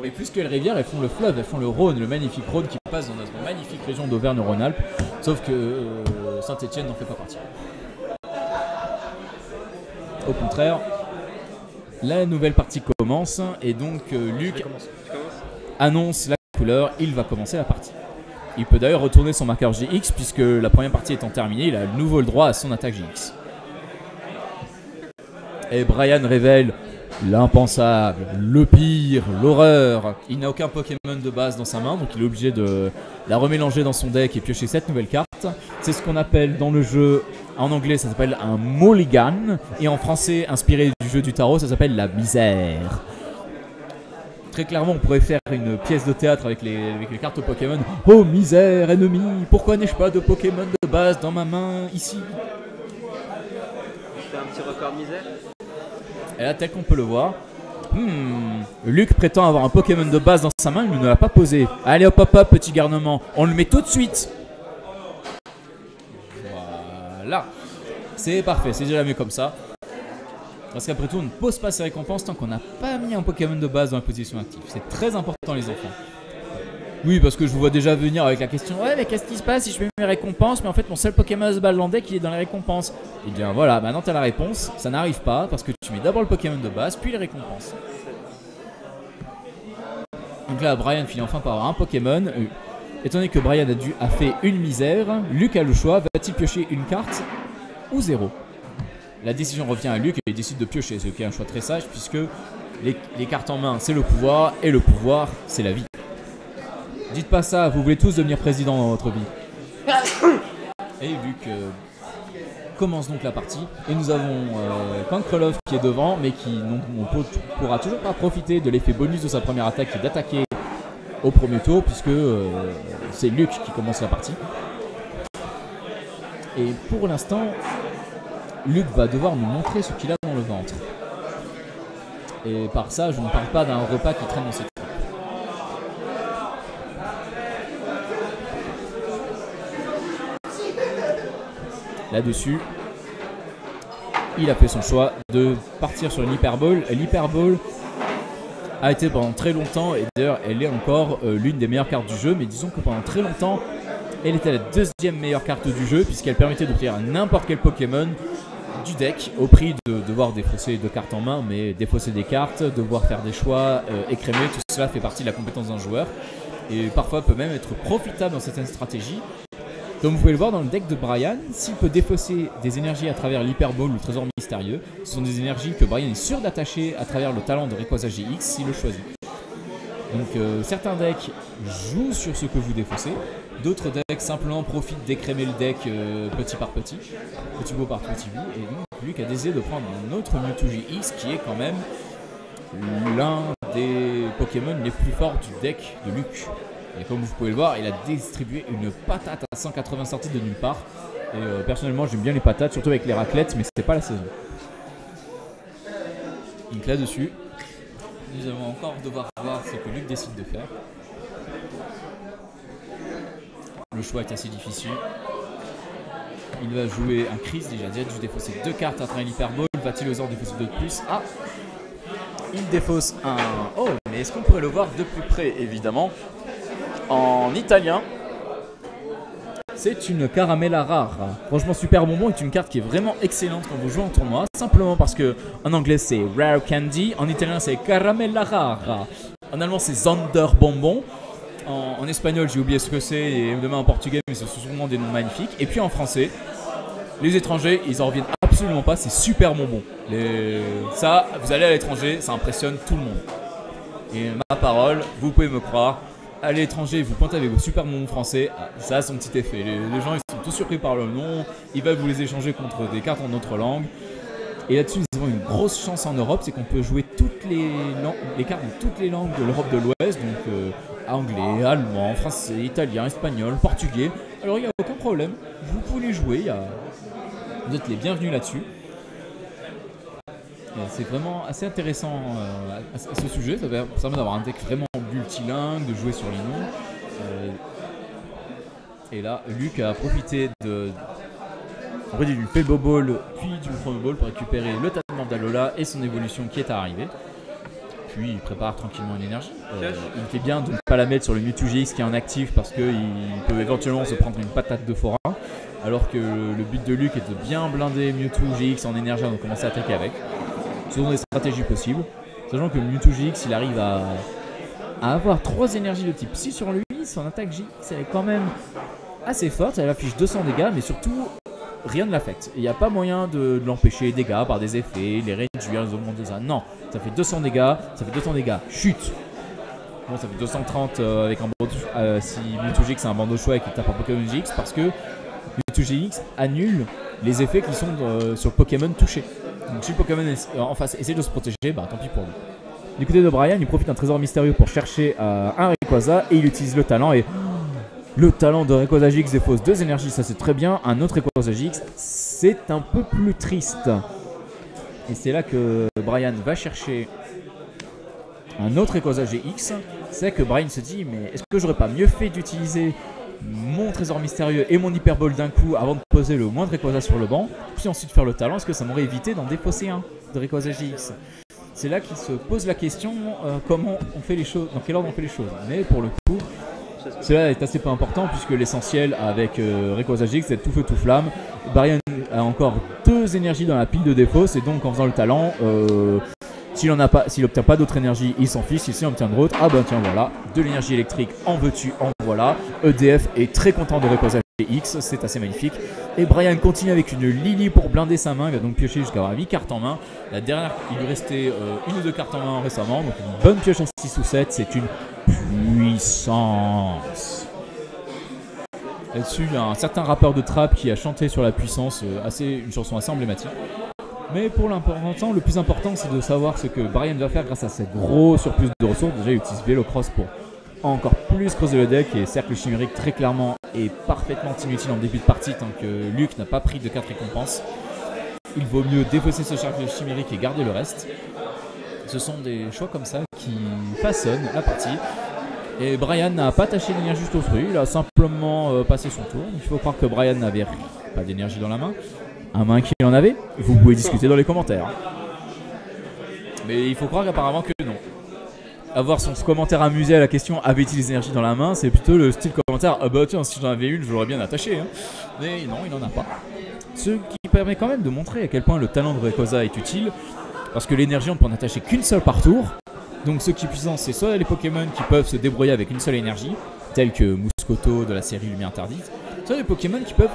Et plus que les rivières, elles font le fleuve, elles font le Rhône, le magnifique Rhône qui passe dans notre magnifique région d'Auvergne-Rhône-Alpes. Sauf que Saint-Étienne n'en fait pas partie. Au contraire, la nouvelle partie commence et donc Luc annonce la couleur, il va commencer la partie. Il peut d'ailleurs retourner son marqueur GX puisque la première partie étant terminée, il a de nouveau le droit à son attaque GX. Et Brian révèle l'impensable, le pire, l'horreur. Il n'a aucun Pokémon de base dans sa main, donc il est obligé de la remélanger dans son deck et piocher cette nouvelle carte. C'est ce qu'on appelle dans le jeu, en anglais ça s'appelle un mulligan, et en français, inspiré du jeu du tarot, ça s'appelle la misère. Très clairement, on pourrait faire une pièce de théâtre avec les cartes Pokémon. Oh misère, ennemi, pourquoi n'ai-je pas de Pokémon de base dans ma main ici? Je fais un petit record misère. Et là, tel qu'on peut le voir, Luc prétend avoir un Pokémon de base dans sa main, il ne l'a pas posé. Allez hop hop hop, petit garnement, on le met tout de suite. Voilà, c'est parfait, c'est déjà mieux comme ça. Parce qu'après tout, on ne pose pas ses récompenses tant qu'on n'a pas mis un Pokémon de base dans la position active. C'est très important les enfants. Oui, parce que je vous vois déjà venir avec la question « Ouais, mais qu'est-ce qui se passe si je mets mes récompenses? Mais en fait, mon seul Pokémon se bat dans le deck, il est dans les récompenses. » Et bien voilà, maintenant tu as la réponse. Ça n'arrive pas parce que tu mets d'abord le Pokémon de base, puis les récompenses. Donc là, Brian finit enfin par avoir un Pokémon. Étant donné que Brian a fait une misère, Luc a le choix. Va-t-il piocher une carte ou 0? La décision revient à Luc et il décide de piocher, ce qui est un choix très sage puisque les cartes en main, c'est le pouvoir et le pouvoir, c'est la vie. Dites pas ça, vous voulez tous devenir président dans votre vie. Et Luc commence donc la partie. Et nous avons Kankrelov qui est devant, mais qui ne pourra toujours pas profiter de l'effet bonus de sa première attaque qui est d'attaquer au premier tour, puisque c'est Luc qui commence la partie. Et pour l'instant, Luc va devoir nous montrer ce qu'il a dans le ventre. Et par ça, je ne parle pas d'un repas qui traîne dans ses tripes. Là-dessus, il a fait son choix de partir sur l'hyperbole. L'hyperbole a été pendant très longtemps, et d'ailleurs elle est encore l'une des meilleures cartes du jeu, mais disons que pendant très longtemps, elle était la deuxième meilleure carte du jeu, puisqu'elle permettait d'obtenir n'importe quel Pokémon du deck, au prix de devoir défausser 2 cartes en main, mais défausser des cartes, devoir faire des choix, écrémer, tout cela fait partie de la compétence d'un joueur, et parfois peut même être profitable dans certaines stratégies. Comme vous pouvez le voir dans le deck de Brian, s'il peut défausser des énergies à travers l'hyperbole ou le trésor mystérieux, ce sont des énergies que Brian est sûr d'attacher à travers le talent de Rayquaza GX s'il le choisit. Donc certains decks jouent sur ce que vous défaussez, d'autres decks simplement profitent d'écrémer le deck petit par petit, petit bout par petit bout, et donc Luc a décidé de prendre un autre Mewtwo GX qui est quand même l'un des Pokémon les plus forts du deck de Luc. Et comme vous pouvez le voir, il a distribué une patate à 180 sorties de nulle part. Et personnellement, j'aime bien les patates, surtout avec les raclettes, mais c'était pas la saison. Donc là-dessus, nous allons encore devoir voir ce que Luc décide de faire. Le choix est assez difficile. Il va jouer un Chris, déjà dû défausser 2 cartes à travers l'hyperbole. Va-t-il oser en défausser 2 de plus? Ah, il défausse un... Oh, mais est-ce qu'on pourrait le voir de plus près? Évidemment. En italien, c'est une caramella rare. Franchement, Super Bonbon est une carte qui est vraiment excellente quand vous jouez en tournoi. Simplement parce que en anglais c'est Rare Candy, en italien c'est caramella rare, en allemand c'est Sonder Bonbon, en espagnol j'ai oublié ce que c'est, et demain en portugais, mais ce sont souvent des noms magnifiques. Et puis en français, les étrangers ils en reviennent absolument pas, c'est Super Bonbon. Ça, vous allez à l'étranger, ça impressionne tout le monde. Et ma parole, vous pouvez me croire. À l'étranger, vous pointez avec vos super bonbons français, ça a son petit effet. Les gens ils sont tous surpris par le nom, ils veulent vous les échanger contre des cartes en autre langue. Et là-dessus, nous avons une grosse chance en Europe, c'est qu'on peut jouer toutes les cartes de toutes les langues de l'Europe de l'Ouest, donc anglais, allemand, français, italien, espagnol, portugais. Alors il n'y a aucun problème, vous pouvez les jouer, vous êtes les bienvenus là-dessus. C'est vraiment assez intéressant à ce sujet, ça permet d'avoir un deck vraiment multilingue, de jouer sur les noms. Et là, Luc a profité d'une Pebble Ball puis d'une Promo Ball pour récupérer le Talisman d'Alola et son évolution qui est arrivée. Puis il prépare tranquillement une énergie. Il fait bien de ne pas la mettre sur le Mewtwo GX qui est en actif parce qu'il peut éventuellement se prendre une patate de forain. Alors que le but de Luc est de bien blinder Mewtwo GX en énergie avant de commencer à attaquer avec. Ce sont des stratégies possibles, sachant que Mewtwo GX il arrive à avoir 3 énergies de type Psy sur lui. Son attaque GX elle est quand même assez forte, elle affiche 200 dégâts, mais surtout rien ne l'affecte. Il n'y a pas moyen de l'empêcher les dégâts par des effets, les réduire, les augmenter ça. Non, ça fait 200 dégâts, ça fait 200 dégâts, chute. Bon, ça fait 230 avec un bandeau si Mewtwo GX a un bandeau choix et qu'il tape un Pokémon GX, parce que Mewtwo GX annule les effets qui sont sur le Pokémon touché. Donc si le Pokémon en face essaie de se protéger, bah tant pis pour lui. Du côté de Brian, il profite d'un trésor mystérieux pour chercher un Rayquaza et il utilise le talent. Et le talent de Rayquaza GX défausse 2 énergies, ça c'est très bien. Un autre Rayquaza GX, c'est un peu plus triste. Et c'est là que Brian va chercher un autre Rayquaza GX. C'est là que Brian se dit, mais est-ce que j'aurais pas mieux fait d'utiliser mon trésor mystérieux et mon hyperbole d'un coup avant de poser le moindre Rayquaza sur le banc, puis ensuite faire le talent? Est-ce que ça m'aurait évité d'en défausser un de Rayquaza GX? C'est là qu'il se pose la question, comment on fait les choses, dans quel ordre on fait les choses. Mais pour le coup, cela est assez peu important puisque l'essentiel avec Rayquaza GX c'est tout feu tout flamme. Brian a encore 2 énergies dans la pile de défauts, et donc en faisant le talent, s'il n'obtient pas d'autres énergies, il s'en fiche. S'il en obtient d'autres, ah ben tiens voilà, de l'énergie électrique, en veux-tu, en voilà. EDF est très content de Rayquaza GX, c'est assez magnifique. Et Brian continue avec une Lily pour blinder sa main, il va donc piocher jusqu'à avoir 8 cartes en main. La dernière, il lui restait 1 ou 2 cartes en main récemment, donc une bonne pioche à 6 ou 7, c'est une puissance. Là-dessus, il y a un certain rappeur de trap qui a chanté sur la puissance, une chanson assez emblématique. Mais pour l'important, le plus important, c'est de savoir ce que Brian va faire grâce à cette gros surplus de ressources. Déjà, il utilise Vélocross pour encore plus creuser le deck, et Cercle Chimérique très clairement est parfaitement inutile en début de partie tant que Luc n'a pas pris de 4 récompenses. Il vaut mieux défausser ce Cercle Chimérique et garder le reste. Ce sont des choix comme ça qui façonnent la partie. Et Brian n'a pas taché d'énergie juste au fruit, il a simplement passé son tour. Il faut croire que Brian n'avait pas d'énergie dans la main. À moins qu'il en avait, vous pouvez discuter dans les commentaires. Mais il faut croire qu'apparemment que non. Avoir son commentaire amusé à la question avait-il des énergies dans la main, c'est plutôt le style commentaire ah bah tiens, si j'en avais une, je l'aurais bien attaché. Hein. Mais non, il n'en a pas. Ce qui permet quand même de montrer à quel point le talent de Rayquaza est utile, parce que l'énergie on ne peut en attacher qu'une seule par tour. Donc ce qui est puissant, c'est soit les Pokémon qui peuvent se débrouiller avec une seule énergie, tels que Mouscoto de la série Lumière Interdite, soit des Pokémon qui peuvent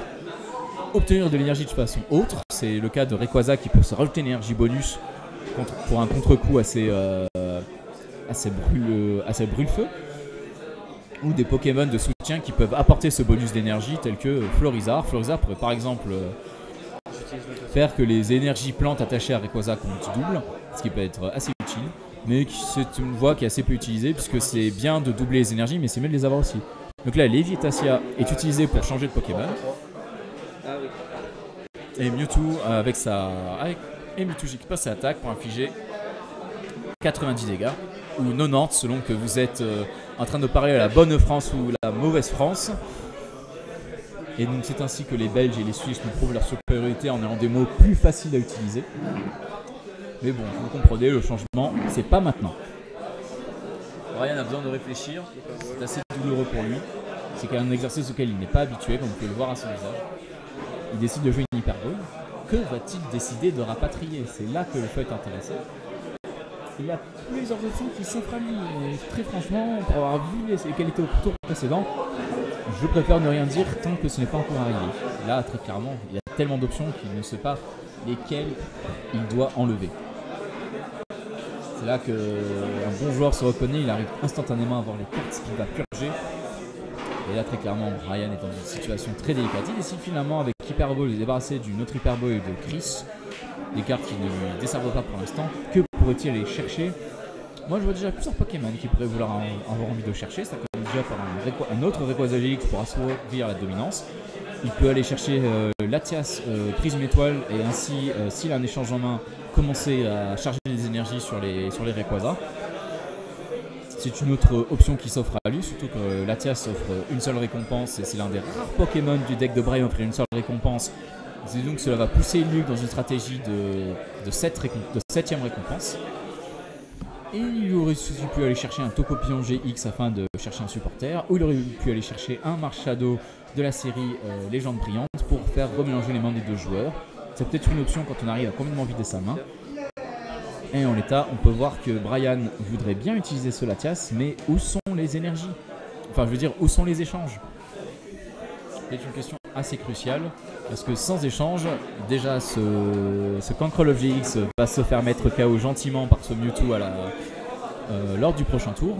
obtenir de l'énergie de façon autre. C'est le cas de Rayquaza qui peut se rajouter une énergie bonus pour un contre-coup assez brûle-feu, ou des Pokémon de soutien qui peuvent apporter ce bonus d'énergie tels que Florizarre. Florizarre pourrait par exemple faire que les énergies plantes attachées à Rayquaza comptent double, ce qui peut être assez utile, mais c'est une voie qui est assez peu utilisée puisque c'est bien de doubler les énergies mais c'est mieux de les avoir aussi. Donc là Léviatacia est utilisé pour changer de Pokémon. Et Mewtwo et Mewtwo qui passe à l'attaque pour infliger 90 dégâts ou 90 selon que vous êtes en train de parler à la bonne France ou la mauvaise France. Et donc c'est ainsi que les Belges et les Suisses nous prouvent leur supériorité en ayant des mots plus faciles à utiliser. Mais bon, vous comprenez, le changement, c'est pas maintenant. Brian a besoin de réfléchir, c'est assez douloureux pour lui. C'est quand même un exercice auquel il n'est pas habitué, comme vous pouvez le voir à son visage. Il décide de jouer une Hyper Ball. Que va-t-il décider de rapatrier? C'est là que le feu est intéressant. Il y a plusieurs options qui s'offrent à lui. Et très franchement, pour avoir vu les qualités au tour précédent, je préfère ne rien dire tant que ce n'est pas encore arrivé. Là, très clairement, il y a tellement d'options qu'il ne sait pas lesquelles il doit enlever. C'est là qu'un bon joueur se reconnaît, il arrive instantanément à voir les cartes qu'il va purger. Et là, très clairement, Brian est dans une situation très délicate. Il décide finalement, avec Hyper Ball, de se débarrasser d'une autre Hyper Ball et de Chris, des cartes qui ne lui desservent pas pour l'instant. Que pourrait-il aller chercher? Moi, je vois déjà plusieurs Pokémon qui pourraient vouloir avoir envie de chercher. Ça commence déjà par un autre Rayquaza GX pour assouvir la dominance. Il peut aller chercher Latias Prisme Étoile et ainsi, s'il a un échange en main, commencer à charger des énergies sur les Rayquaza. C'est une autre option qui s'offre à lui, surtout que Latias offre une seule récompense et c'est l'un des rares Pokémon du deck de Brian offrir une seule récompense. Et donc cela va pousser Luke dans une stratégie de 7ème récompense. Et il aurait aussi pu aller chercher un Tocopillon GX afin de chercher un supporter, ou il aurait pu aller chercher un Marshado de la série Légende Brillante pour faire remélanger les mains des deux joueurs. C'est peut-être une option quand on arrive à complètement vider sa main. Et en l'état, on peut voir que Brian voudrait bien utiliser ce Latias, mais où sont les énergies? Enfin, je veux dire, où sont les échanges? C'est une question assez cruciale, parce que sans échange, déjà ce Cancrelov GX va se faire mettre KO gentiment par ce Mewtwo lors du prochain tour.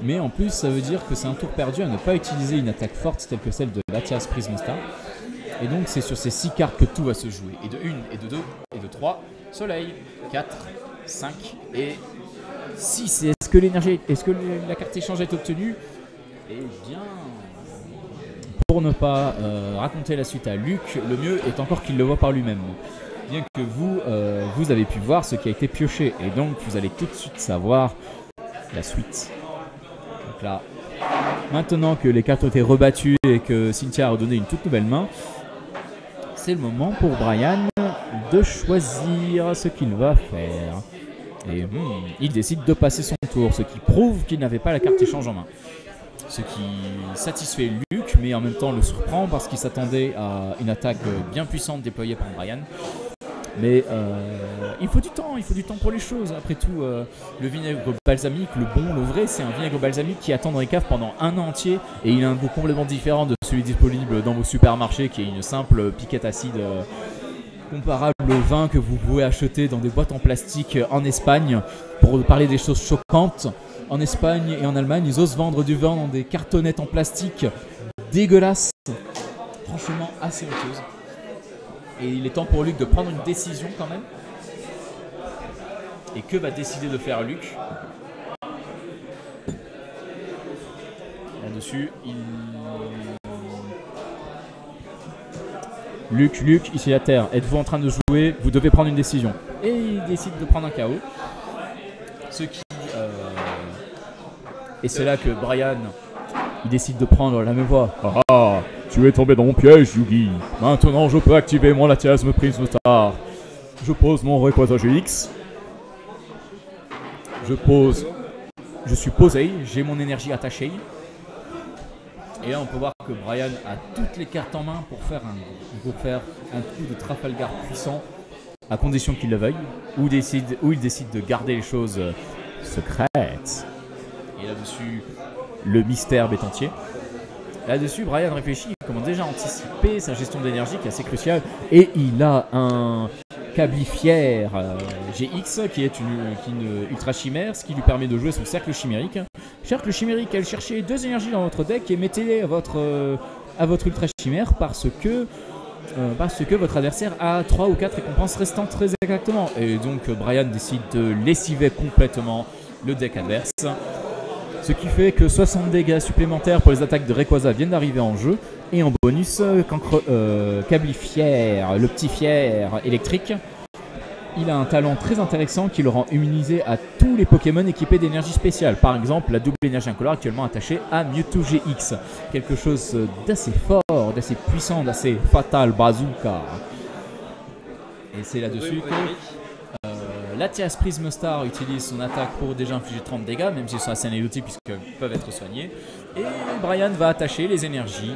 Mais en plus, ça veut dire que c'est un tour perdu à ne pas utiliser une attaque forte telle que celle de Latias Prisme Star. Et donc c'est sur ces 6 cartes que tout va se jouer. Et de 1, et de 2, et de 3, Soleil, 4, 5 et 6. Est-ce que la carte échange est obtenue? Eh bien, pour ne pas raconter la suite à Luc, le mieux est encore qu'il le voit par lui-même. Bien que vous avez pu voir ce qui a été pioché. Et donc vous allez tout de suite savoir la suite. Donc là, maintenant que les cartes ont été rebattues et que Cynthia a redonné une toute nouvelle main, c'est le moment pour Brian de choisir ce qu'il va faire. Et il décide de passer son tour, ce qui prouve qu'il n'avait pas la carte échange en main. Ce qui satisfait Luc, mais en même temps le surprend parce qu'il s'attendait à une attaque bien puissante déployée par Brian. Mais il faut du temps pour les choses. Après tout, le vinaigre balsamique, le bon, le vrai, c'est un vinaigre balsamique qui attend dans les caves pendant un an entier et il a un goût complètement différent de celui disponible dans vos supermarchés qui est une simple piquette acide comparable au vin que vous pouvez acheter dans des boîtes en plastique en Espagne. Pour parler des choses choquantes, en Espagne et en Allemagne, ils osent vendre du vin dans des cartonnettes en plastique dégueulasses, franchement assez honteuses. Et il est temps pour Luc de prendre une décision quand même. Et que va décider de faire Luc? Là-dessus, Luc, ici à terre, êtes-vous en train de jouer? Vous devez prendre une décision. Et il décide de prendre un KO. Ce qui Et c'est là que Brian, il décide de prendre la même voie. Ah, tu es tombé dans mon piège, Yugi. Maintenant, je peux activer mon Latiasme Prisme Star. Je pose mon Rayquaza GX. Je suis posé, j'ai mon énergie attachée. Et là, on peut voir que Brian a toutes les cartes en main pour faire un coup de Trafalgar puissant, à condition qu'il le veuille, ou il décide de garder les choses secrètes. Et là-dessus, le mystère est entier. Là-dessus, Brian réfléchit, il commence déjà à anticiper sa gestion d'énergie qui est assez cruciale. Et il a un Cablifière GX qui est une ultra chimère, ce qui lui permet de jouer son cercle chimérique. Cercle chimérique, elle cherchez 2 énergies dans votre deck et mettez-les à votre ultra chimère parce que votre adversaire a 3 ou 4 récompenses restantes très exactement. Et donc Brian décide de lessiver complètement le deck adverse. Ce qui fait que 60 dégâts supplémentaires pour les attaques de Rayquaza viennent d'arriver en jeu. Et en bonus, Cablifière, le petit fier électrique, il a un talent très intéressant qui le rend immunisé à tous les Pokémon équipés d'énergie spéciale. Par exemple, la double énergie incolore actuellement attachée à Mewtwo GX. Quelque chose d'assez fort, d'assez puissant, d'assez fatal, bazooka. Et c'est là-dessus que Latias Prisme Star utilise son attaque pour déjà infliger 30 dégâts, même s'ils sont assez anecdotiques puisqu'ils peuvent être soignés. Et Brian va attacher les énergies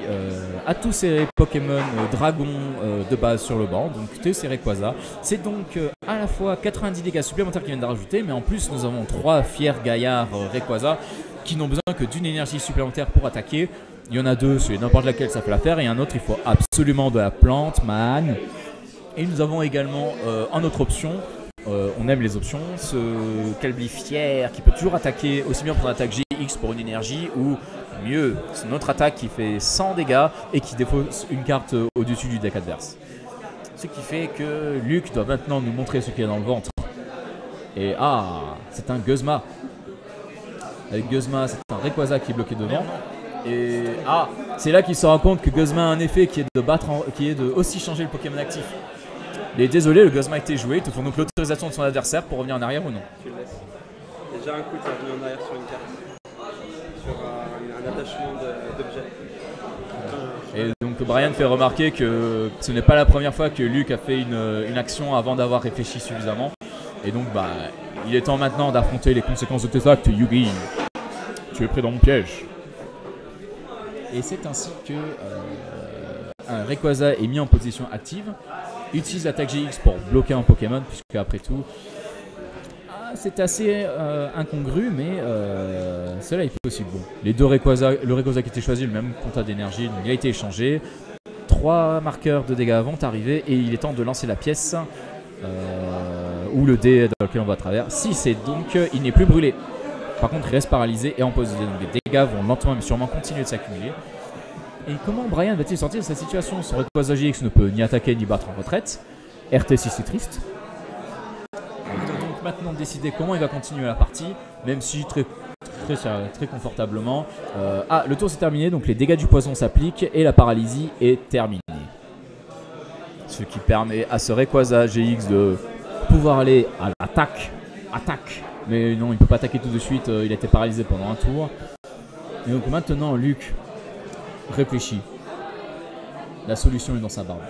à tous ces Pokémon dragons de base sur le banc, donc tous ces Rayquaza. C'est donc à la fois 90 dégâts supplémentaires qui viennent de rajouter, mais en plus nous avons 3 fiers gaillards Rayquaza qui n'ont besoin que d'une énergie supplémentaire pour attaquer. Il y en a 2, c'est n'importe laquelle ça fait l'affaire, et un autre il faut absolument de la plante, man. Et nous avons également en autre option, on aime les options, ce Cablifière qui peut toujours attaquer aussi bien pour une attaque GX pour une énergie ou mieux, c'est notre attaque qui fait 100 dégâts et qui défausse une carte au-dessus du deck adverse. Ce qui fait que Luke doit maintenant nous montrer ce qu'il y a dans le ventre. Et c'est un Guzma. Avec Guzma, c'est un Rayquaza qui est bloqué devant. Et c'est là qu'il se rend compte que Guzma a un effet qui est de aussi changer le Pokémon actif. Il est désolé, le Guzma a été joué, il te faut donc l'autorisation de son adversaire pour revenir en arrière ou non. Tu le laisses. Déjà un coup, tu reviens en arrière sur une carte. Sur un attachement d'objet. Et donc Brian fait remarquer que ce n'est pas la première fois que Luke a fait une action avant d'avoir réfléchi suffisamment. Et donc il est temps maintenant d'affronter les conséquences de tes actes, Yugi. Tu es pris dans mon piège. Et c'est ainsi que un Rayquaza est mis en position active. Utilise l'attaque GX pour bloquer un Pokémon, puisque après tout, c'est assez incongru, mais cela est possible. Bon, les deux Rayquaza, le Rayquaza qui était choisi, le même quota d'énergie, donc il a été échangé. 3 marqueurs de dégâts vont arriver et il est temps de lancer la pièce ou le dé dans lequel on va à travers. Si c'est donc, il n'est plus brûlé. Par contre, il reste paralysé et en pause. Donc les dégâts vont lentement mais sûrement continuer de s'accumuler. Et comment Brian va-t-il sortir de cette situation? Son Rayquaza GX ne peut ni attaquer ni battre en retraite. RT6 c'est triste. Il doit donc maintenant décider comment il va continuer la partie, même si très confortablement. Le tour s'est terminé, donc les dégâts du poison s'appliquent et la paralysie est terminée. Ce qui permet à ce Rayquaza GX de pouvoir aller à l'attaque. Mais non, il ne peut pas attaquer tout de suite, il a été paralysé pendant un tour. Et donc maintenant, Luke réfléchit. La solution est dans sa barbe.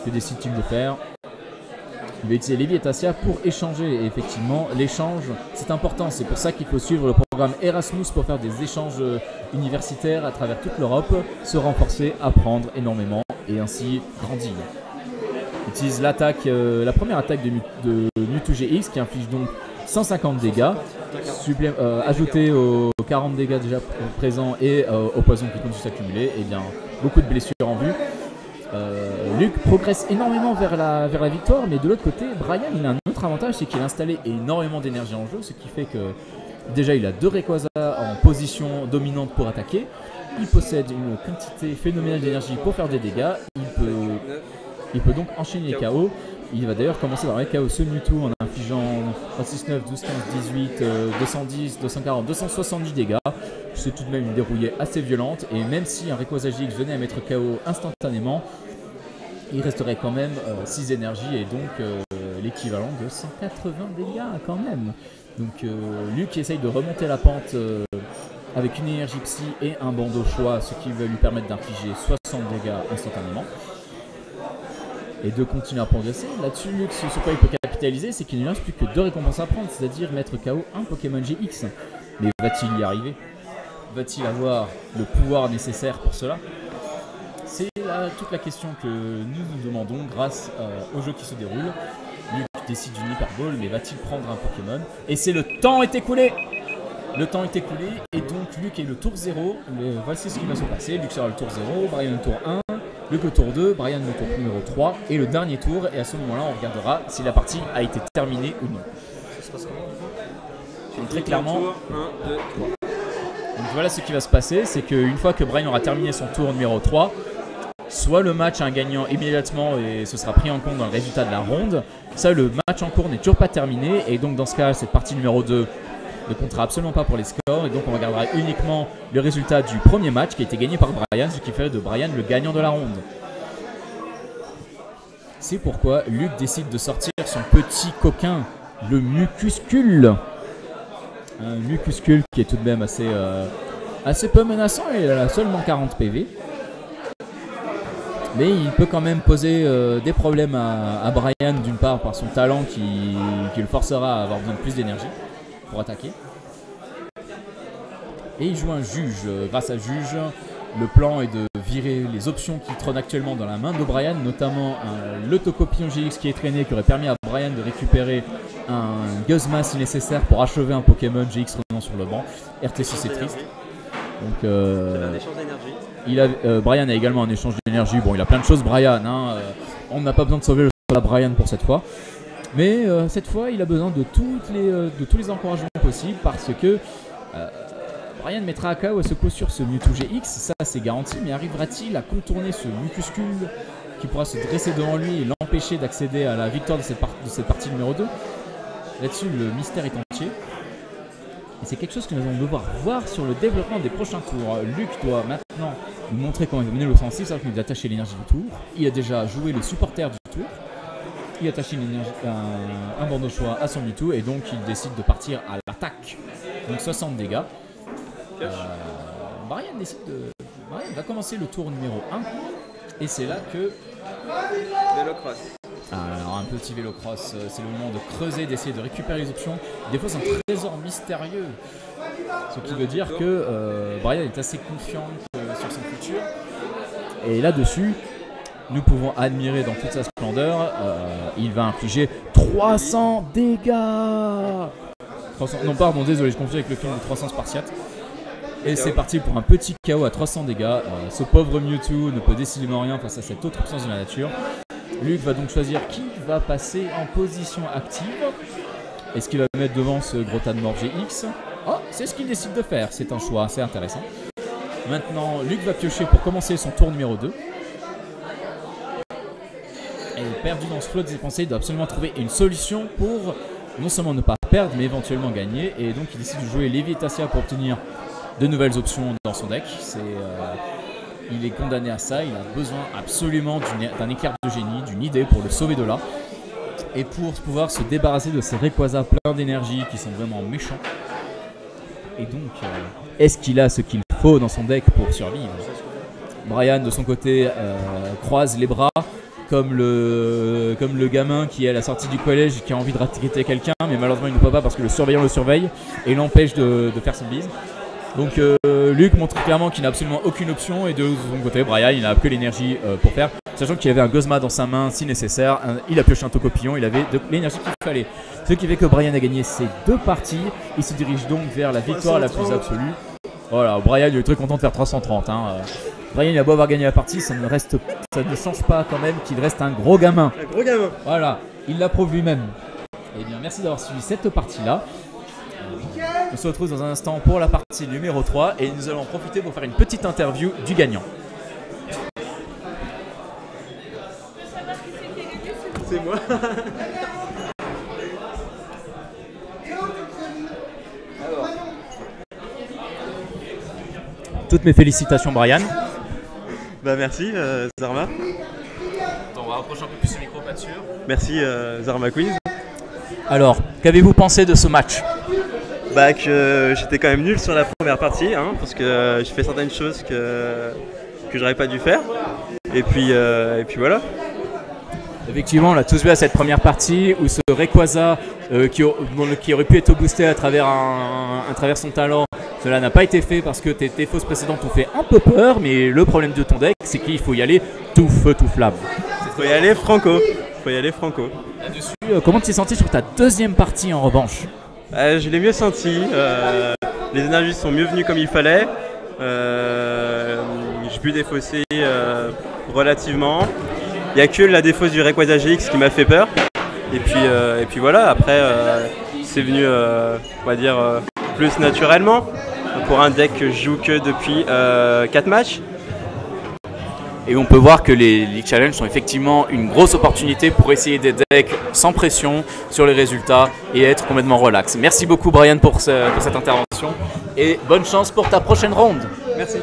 Que décide-t-il de faire? Il va utiliser Léviatacia pour échanger. Et effectivement, l'échange, c'est important. C'est pour ça qu'il faut suivre le programme Erasmus pour faire des échanges universitaires à travers toute l'Europe, se renforcer, apprendre énormément et ainsi grandir. Il utilise l'attaque, la première attaque de Mewtwo GX qui inflige donc 150 dégâts, ajouté aux 40 dégâts déjà présents et au poison qui continue de s'accumuler, et bien beaucoup de blessures en vue. Luke progresse énormément vers la victoire, mais de l'autre côté, Brian il a un autre avantage, c'est qu'il a installé énormément d'énergie en jeu, ce qui fait que déjà il a 2 Rayquaza en position dominante pour attaquer, il possède une quantité phénoménale d'énergie pour faire des dégâts, il peut donc enchaîner les KO. Il va d'ailleurs commencer par les KO ce Mewtwo en infligeant 36, 9, 12, 15, 18, 210, 240, 270 dégâts. C'est tout de même une dérouillée assez violente. Et même si un Rayquaza GX venait à mettre KO instantanément, il resterait quand même 6 énergies. Et donc l'équivalent de 180 dégâts quand même. Donc Luke essaye de remonter la pente avec une énergie psy et un bandeau choix, ce qui va lui permettre d'infliger 60 dégâts instantanément. Et de continuer à progresser. Là-dessus, Luke, sur quoi il peut capitaliser, c'est qu'il ne lui reste plus que 2 récompenses à prendre, c'est-à-dire mettre KO un Pokémon GX. Mais va-t-il y arriver? Va-t-il avoir le pouvoir nécessaire pour cela? C'est toute la question que nous nous demandons grâce au jeu qui se déroule. Luke décide d'une Hyper Ball, mais va-t-il prendre un Pokémon? Et c'est le temps est écoulé. Le temps est écoulé, et donc Luke est le tour 0. Voici ce qui va se passer. Luke sera le tour 0, Brian le tour 1. Luke au tour 2, Brian le tour numéro 3 et le dernier tour, et à ce moment-là on regardera si la partie a été terminée ou non. Ça se passe comment du coup? Donc très clairement, Tour 1, 2, 3. donc voilà ce qui va se passer, c'est qu'une fois que Brian aura terminé son tour numéro 3, soit le match a un gagnant immédiatement et ce sera pris en compte dans le résultat de la ronde, ça le match en cours n'est toujours pas terminé, et donc dans ce cas cette partie numéro 2 ne comptera absolument pas pour les scores, et donc on regardera uniquement le résultat du premier match qui a été gagné par Brian, ce qui fait de Brian le gagnant de la ronde. C'est pourquoi Luke décide de sortir son petit coquin, le Mucuscule. Un Mucuscule qui est tout de même assez peu menaçant, il a seulement 40 PV. Mais il peut quand même poser des problèmes à Brian, d'une part par son talent qui le forcera à avoir besoin de plus d'énergie pour attaquer. Et il joue un juge. Grâce à juge, le plan est de virer les options qui trônent actuellement dans la main de Brian, notamment l'autocopillon GX qui est traîné, qui aurait permis à Brian de récupérer un Guzma si nécessaire pour achever un Pokémon GX trônant sur le banc. RT6 c'est triste. Donc un échange d'énergie. Brian a également un échange d'énergie. Bon, il a plein de choses Brian, hein. On n'a pas besoin de sauver le soldat Brian pour cette fois. Mais cette fois, il a besoin de tous les encouragements possibles, parce que Brian mettra à KO à ce coup sur ce Mewtwo GX, ça c'est garanti, mais arrivera-t-il à contourner ce Mucuscule qui pourra se dresser devant lui et l'empêcher d'accéder à la victoire de cette partie numéro 2? Là-dessus, le mystère est entier. Et c'est quelque chose que nous allons devoir voir sur le développement des prochains tours. Luke doit maintenant nous montrer comment il va mener l'offensive, c'est-à-dire qu'il doit attacher l'énergie du tour. Il a déjà joué le supporter du tour. Il attache un bandeau choix à son Mewtwo, et donc il décide de partir à l'attaque. Donc 60 dégâts. Brian va commencer le tour numéro 1, et c'est là que... Vélocross. Alors un petit Vélocross, c'est le moment de creuser, d'essayer de récupérer les options. Des fois c'est un trésor mystérieux, ce qui veut dire que Brian est assez confiant sur son futur. Et là-dessus, nous pouvons admirer dans toute sa splendeur, il va infliger 300 dégâts. 300, non pardon, désolé, je confie avec le film de 300 Spartiates. Et c'est parti pour un petit KO à 300 dégâts. Ce pauvre Mewtwo ne peut décidément rien face à cette autre puissance de la nature. Luke va donc choisir qui va passer en position active. Est-ce qu'il va mettre devant ce Grotanmore GX? Oh, c'est ce qu'il décide de faire. C'est un choix assez intéressant. Maintenant, Luke va piocher pour commencer son tour numéro 2. Et perdu dans ce flot de ses pensées, il doit absolument trouver une solution pour non seulement ne pas perdre, mais éventuellement gagner. Et donc il décide de jouer Lévitacia pour obtenir de nouvelles options dans son deck. Il est condamné à ça, il a besoin absolument d'un éclair de génie, d'une idée pour le sauver de là. Et pour pouvoir se débarrasser de ces Rayquaza pleins d'énergie qui sont vraiment méchants. Et donc, est-ce qu'il a ce qu'il faut dans son deck pour survivre? Brian, de son côté, croise les bras, comme le gamin qui est à la sortie du collège, qui a envie de raqueter quelqu'un, mais malheureusement il ne peut pas parce que le surveillant le surveille et l'empêche de faire son bise. Donc Luke montre clairement qu'il n'a absolument aucune option, et de son côté, Brian, il n'a que l'énergie pour faire. Sachant qu'il avait un Guzma dans sa main si nécessaire, il a pioché un Tocopillon, il avait de l'énergie qu'il fallait. Ce qui fait que Brian a gagné ses 2 parties, il se dirige donc vers la victoire la plus absolue. Voilà, Brian il est très content de faire 330. Brian il a beau avoir gagné la partie, ça ne change pas quand même qu'il reste un gros gamin. Un gros gamin. Voilà, il l'approuve lui-même. Et bien merci d'avoir suivi cette partie-là. On se retrouve dans un instant pour la partie numéro 3 et nous allons en profiter pour faire une petite interview du gagnant. C'est moi. Toutes mes félicitations Brian. Bah merci Zarma. On va rapproche un peu plus le micro, pas sûr. Merci Zarma Quiz. Alors, qu'avez-vous pensé de ce match? Bah que j'étais quand même nul sur la première partie, hein, parce que j'ai fait certaines choses que j'aurais pas dû faire. Et puis voilà. Effectivement, on l'a tous vu à cette première partie où ce Rayquaza qui aurait pu être boosté à travers son talent, cela n'a pas été fait parce que tes défausses précédentes ont fait un peu peur, mais le problème de ton deck, c'est qu'il faut y aller tout feu, tout flamme. Faut y aller franco. Là-dessus, comment tu t'es senti sur ta deuxième partie en revanche? Je l'ai mieux senti. Les énergies sont mieux venues comme il fallait. J'ai pu défausser relativement. Il n'y a que la défausse du Rayquaza GX qui m'a fait peur. Et puis voilà, après c'est venu on va dire plus naturellement pour un deck que je joue que depuis 4 matchs. Et on peut voir que les League Challenge sont effectivement une grosse opportunité pour essayer des decks sans pression sur les résultats et être complètement relax. Merci beaucoup Brian pour cette intervention et bonne chance pour ta prochaine ronde. Merci.